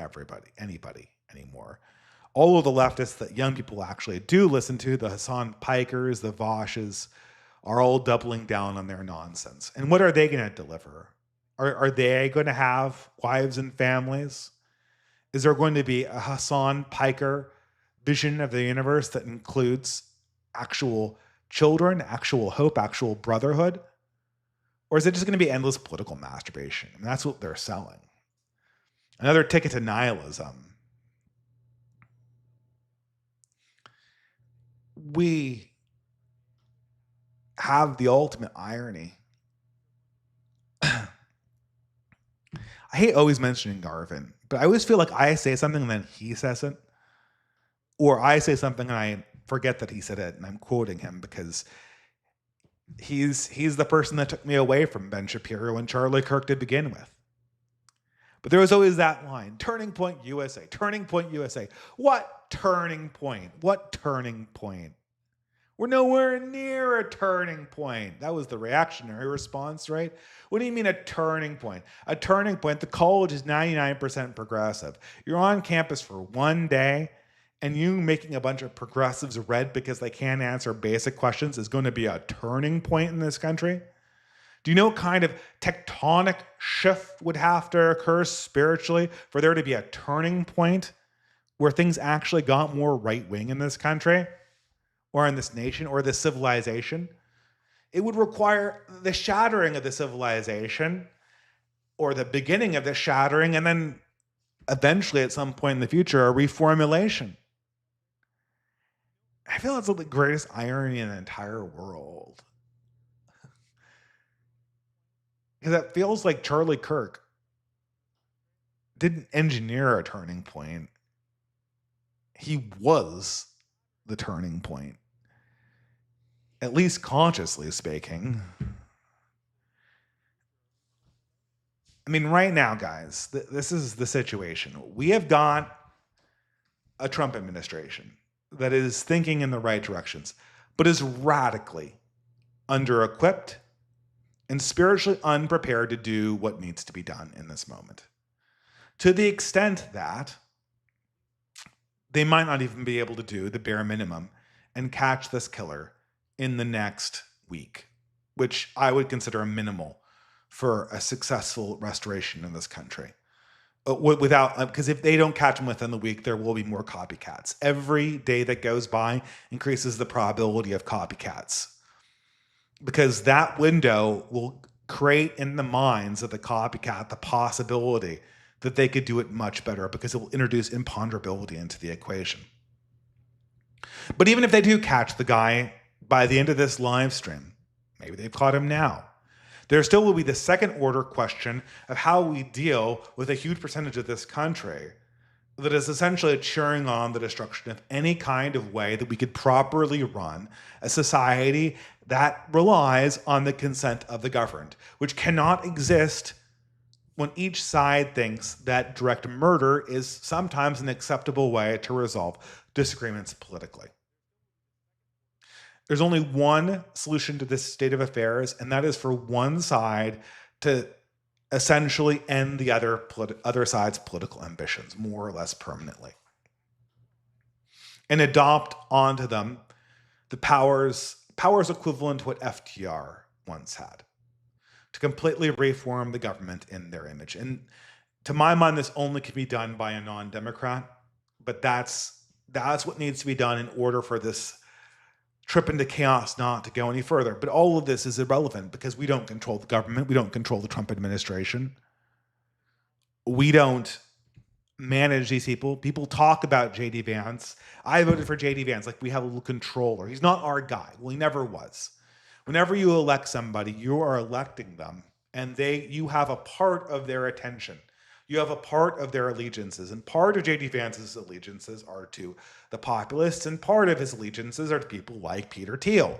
anybody anymore. All of the leftists that young people actually do listen to, the Hassan Pikers, the Voshes, are all doubling down on their nonsense. And what are they going to deliver? Are they going to have wives and families? Is there going to be a Hassan Piker vision of the universe that includes actual children, actual hope, actual brotherhood? Or is it just going to be endless political masturbation? And that's what they're selling. Another ticket to nihilism. We have the ultimate irony. I hate always mentioning Garvin, but I always feel like I say something and then he says it. Or I say something and I forget that he said it and I'm quoting him because he's the person that took me away from Ben Shapiro and Charlie Kirk to begin with. But there was always that line, Turning Point USA, Turning Point USA. What turning point? What turning point? We're nowhere near a turning point. That was the reactionary response, right? What do you mean a turning point? A turning point, the college is 99% progressive. You're on campus for one day, and you making a bunch of progressives red because they can't answer basic questions is going to be a turning point in this country? Do you know what kind of tectonic shift would have to occur spiritually for there to be a turning point where things actually got more right wing in this country or in this nation or this civilization? It would require the shattering of the civilization or the beginning of the shattering, and then eventually at some point in the future, a reformulation. I feel that's the greatest irony in the entire world. Because it feels like Charlie Kirk didn't engineer a turning point. He was the turning point, at least consciously speaking. I mean, right now, guys, this is the situation. We have got a Trump administration that is thinking in the right directions, but is radically under-equipped and spiritually unprepared to do what needs to be done in this moment. To the extent that they might not even be able to do the bare minimum and catch this killer in the next week, which I would consider minimal for a successful restoration in this country. Because if they don't catch him within the week, there will be more copycats. Every day that goes by increases the probability of copycats, because that window will create in the minds of the copycat the possibility that they could do it much better, because it will introduce imponderability into the equation. But even if they do catch the guy by the end of this live stream, maybe they've caught him now, there still will be the second order question of how we deal with a huge percentage of this country that is essentially cheering on the destruction of any kind of way that we could properly run a society that relies on the consent of the governed, which cannot exist when each side thinks that direct murder is sometimes an acceptable way to resolve disagreements politically. There's only one solution to this state of affairs, and that is for one side to essentially end the other side's political ambitions, more or less permanently, and adopt onto them the powers equivalent to what FDR once had, to completely reform the government in their image. And to my mind, this only can be done by a non-democrat, but that's what needs to be done in order for this trip into chaos not to go any further. But all of this is irrelevant because we don't control the government. We don't control the Trump administration. We don't manage these people. People talk about JD Vance. I voted for JD Vance like we have a little controller. He's not our guy. Well, he never was. Whenever you elect somebody, you are electing them, and you have a part of their attention. You have a part of their allegiances, and part of J.D. Vance's allegiances are to the populists, and part of his allegiances are to people like Peter Thiel.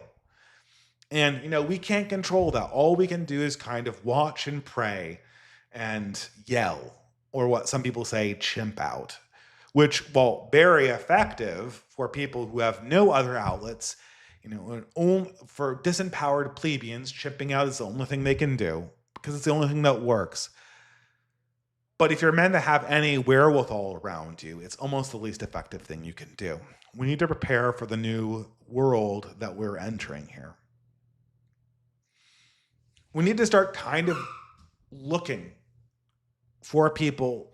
And, we can't control that. All we can do is kind of watch and pray and yell, or what some people say, chimp out, which, while very effective for people who have no other outlets, for disempowered plebeians, chipping out is the only thing they can do because it's the only thing that works. But if you're meant to have any wherewithal around you, it's almost the least effective thing you can do. We need to prepare for the new world that we're entering here. We need to start kind of looking for people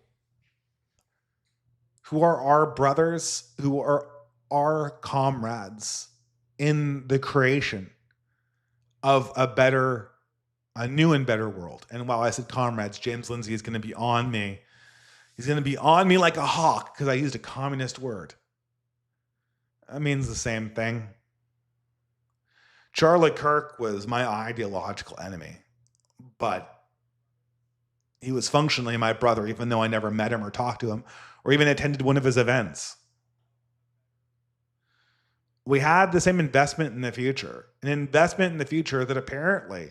who are our brothers, who are our comrades in the creation of a new and better world. And while I said comrades, James Lindsay is going to be on me. He's going to be on me like a hawk because I used a communist word. That means the same thing. Charlie Kirk was my ideological enemy, but he was functionally my brother, even though I never met him or talked to him or even attended one of his events. We had the same investment in the future, an investment in the future that apparently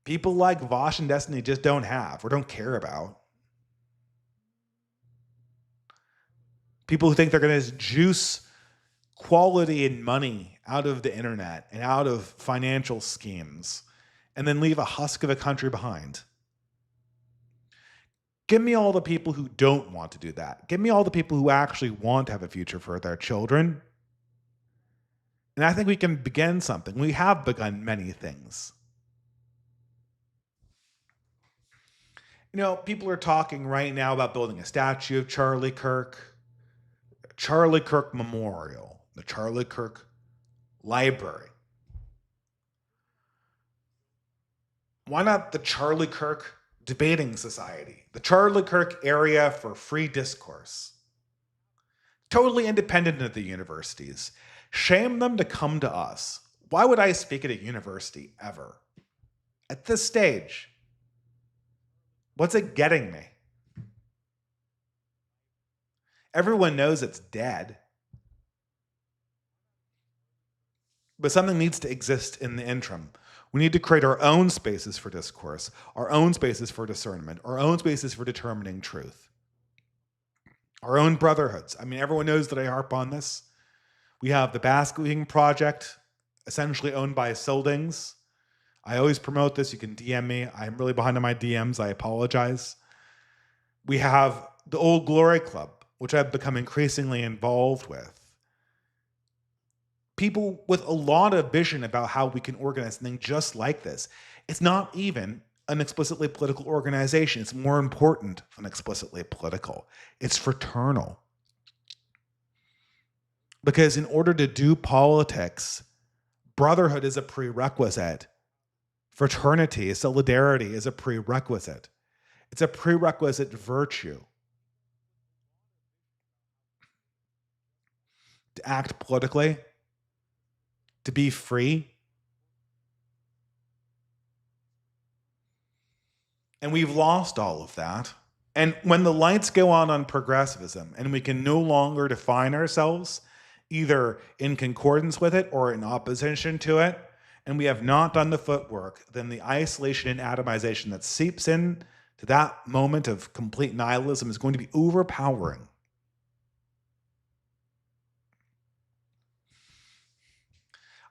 people like Vosh and Destiny just don't have or don't care about. People who think they're going to juice quality and money out of the internet and out of financial schemes and then leave a husk of a country behind. Give me all the people who don't want to do that. Give me all the people who actually want to have a future for their children. And I think we can begin something. We have begun many things. People are talking right now about building a statue of Charlie Kirk, Charlie Kirk Memorial, the Charlie Kirk Library. Why not the Charlie Kirk Debating Society, the Charlie Kirk Area for Free Discourse? Totally independent of the universities. Shame them to come to us. Why would I speak at a university ever? At this stage, what's it getting me? Everyone knows it's dead. But something needs to exist in the interim. We need to create our own spaces for discourse, our own spaces for discernment, our own spaces for determining truth. Our own brotherhoods. I mean, everyone knows that I harp on this. We have the Basque Weaving Project, essentially owned by Sildings. I always promote this. You can DM me. I'm really behind on my DMs. I apologize. We have the Old Glory Club, which I've become increasingly involved with. People with a lot of vision about how we can organize something just like this. It's not even an explicitly political organization. It's more important than explicitly political. It's fraternal. Because in order to do politics, brotherhood is a prerequisite. Fraternity, solidarity is a prerequisite. It's a prerequisite virtue. To act politically, to be free. And we've lost all of that. And when the lights go on progressivism and we can no longer define ourselves either in concordance with it or in opposition to it, and we have not done the footwork, then the isolation and atomization that seeps in to that moment of complete nihilism is going to be overpowering.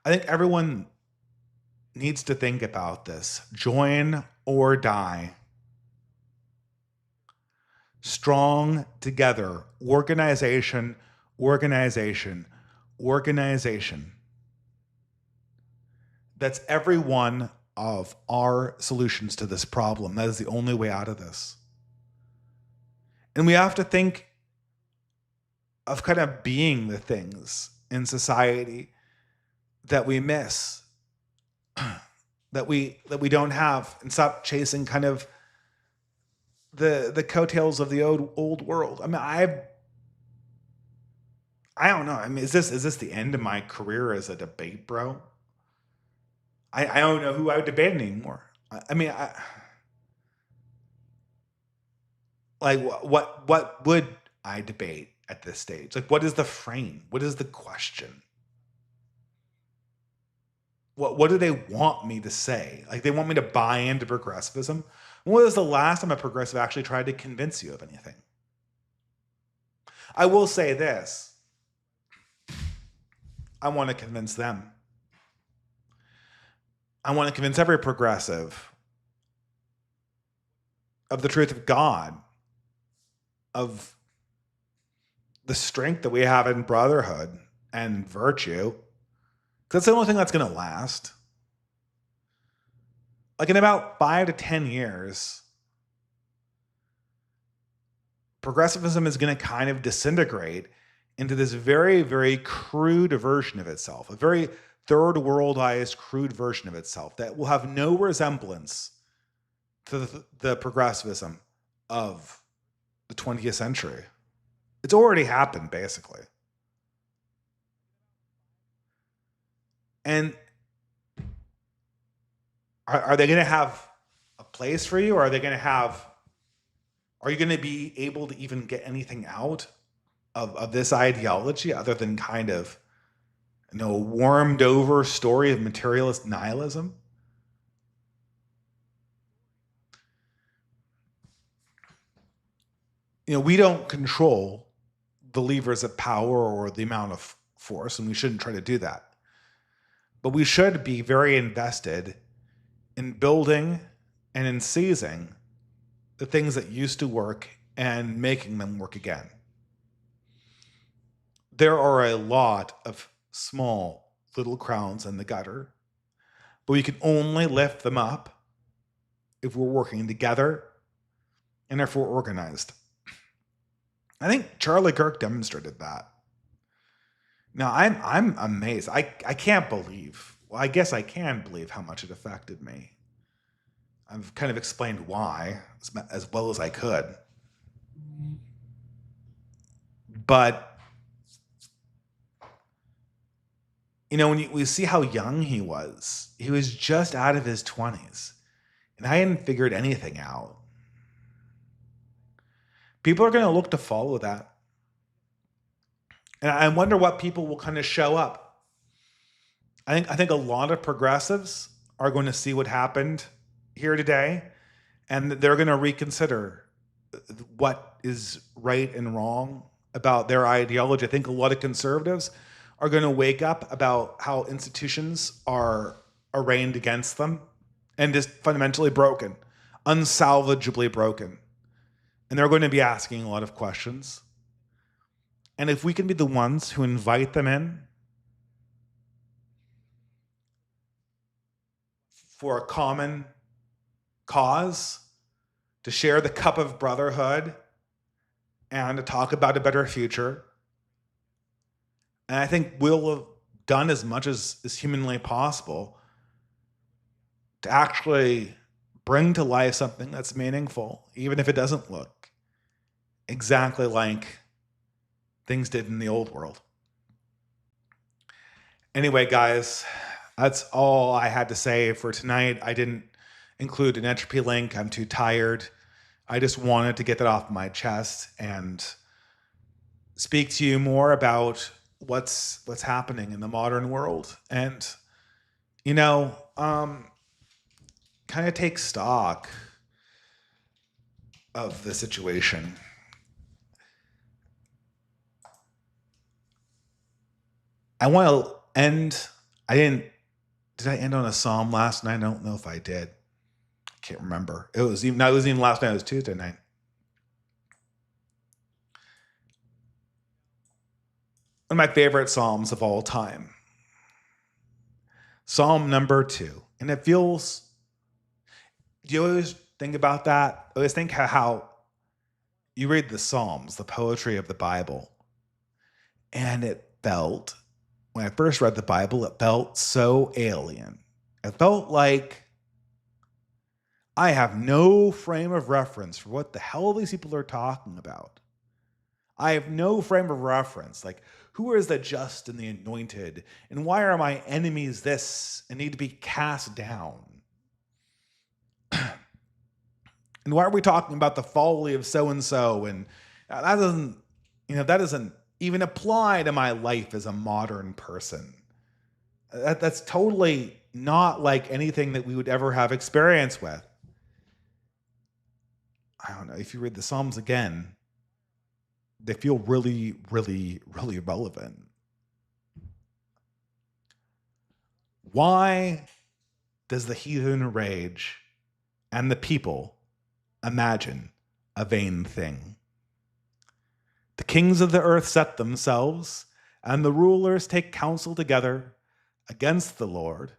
I think everyone needs to think about this. Join or die. Strong together. Organization, organization, organization. That's every one of our solutions to this problem. That is the only way out of this. And we have to think of kind of being the things in society that we miss, that we don't have, and stop chasing kind of the coattails of the old world. I mean, I don't know. I mean, is this the end of my career as a debate bro? I don't know who I would debate anymore. What would I debate at this stage? Like, what is the frame? What is the question? What do they want me to say? Like, they want me to buy into progressivism? When was the last time a progressive actually tried to convince you of anything? I will say this. I want to convince them. I want to convince every progressive of the truth of God, of the strength that we have in brotherhood and virtue. That's the only thing that's going to last. Like, in about 5 to 10 years, progressivism is going to kind of disintegrate into this very, very crude version of itself, a very third worldized, crude version of itself that will have no resemblance to the progressivism of the 20th century. It's already happened, basically. And are they going to have a place for you? Or are you going to be able to even get anything out of this ideology other than kind of, a warmed over story of materialist nihilism? We don't control the levers of power or the amount of force, and we shouldn't try to do that. But we should be very invested in building and in seizing the things that used to work and making them work again. There are a lot of small little crowns in the gutter, but we can only lift them up if we're working together and if we're organized. I think Charlie Kirk demonstrated that. Now, I'm amazed. I can't believe, well, I guess I can believe how much it affected me. I've kind of explained why as well as I could. But, when we see how young he was just out of his 20s. And I hadn't figured anything out. People are going to look to follow that. And I wonder what people will kind of show up. I think a lot of progressives are going to see what happened here today, and they're going to reconsider what is right and wrong about their ideology. I think a lot of conservatives are going to wake up about how institutions are arraigned against them and just fundamentally broken, unsalvageably broken. And they're going to be asking a lot of questions. And if we can be the ones who invite them in for a common cause, to share the cup of brotherhood and to talk about a better future, and I think we'll have done as much as is humanly possible to actually bring to life something that's meaningful, even if it doesn't look exactly like things did in the old world. Anyway, guys, that's all I had to say for tonight. I didn't include an entropy link. I'm too tired. I just wanted to get that off my chest and speak to you more about what's happening in the modern world, and kind of take stock of the situation. I want to end. Did I end on a psalm last night? I don't know if I did. I can't remember. It was even last night. It was Tuesday night. One of my favorite psalms of all time. Psalm number 2. And it feels, do you always think about that? I always think how you read the Psalms, the poetry of the Bible, and it felt, when I first read the Bible, it felt so alien. It felt like I have no frame of reference for what the hell these people are talking about. I have no frame of reference. Like, who is the just and the anointed? And why are my enemies this and need to be cast down? And why are we talking about the folly of so-and-so? And that doesn't even apply to my life as a modern person. That's totally not like anything that we would ever have experience with. I don't know. If you read the Psalms again, they feel really, really, really relevant. Why does the heathen rage and the people imagine a vain thing? The kings of the earth set themselves, and the rulers take counsel together against the Lord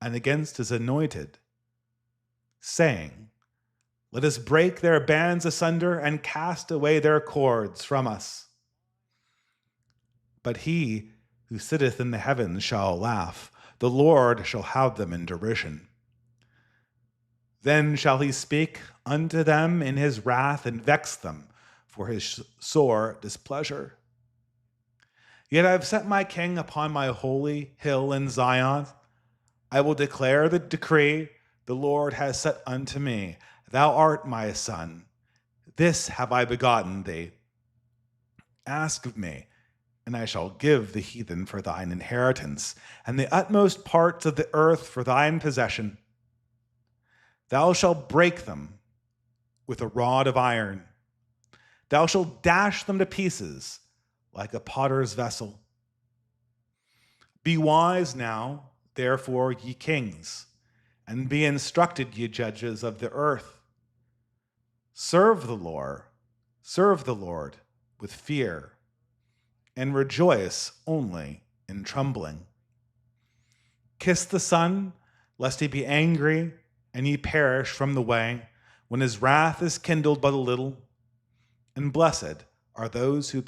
and against his anointed, saying, let us break their bands asunder and cast away their cords from us. But he who sitteth in the heavens shall laugh. The Lord shall have them in derision. Then shall he speak unto them in his wrath and vex them for his sore displeasure. Yet I have set my king upon my holy hill in Zion. I will declare the decree the Lord has set unto me. Thou art my son. This have I begotten thee. Ask of me, and I shall give the heathen for thine inheritance, and the utmost parts of the earth for thine possession. Thou shalt break them with a rod of iron. Thou shalt dash them to pieces like a potter's vessel. Be wise now, therefore, ye kings, and be instructed, ye judges of the earth. Serve the Lord with fear, and rejoice only in trembling. Kiss the Son, lest he be angry, and ye perish from the way, when his wrath is kindled but a little. And blessed are those who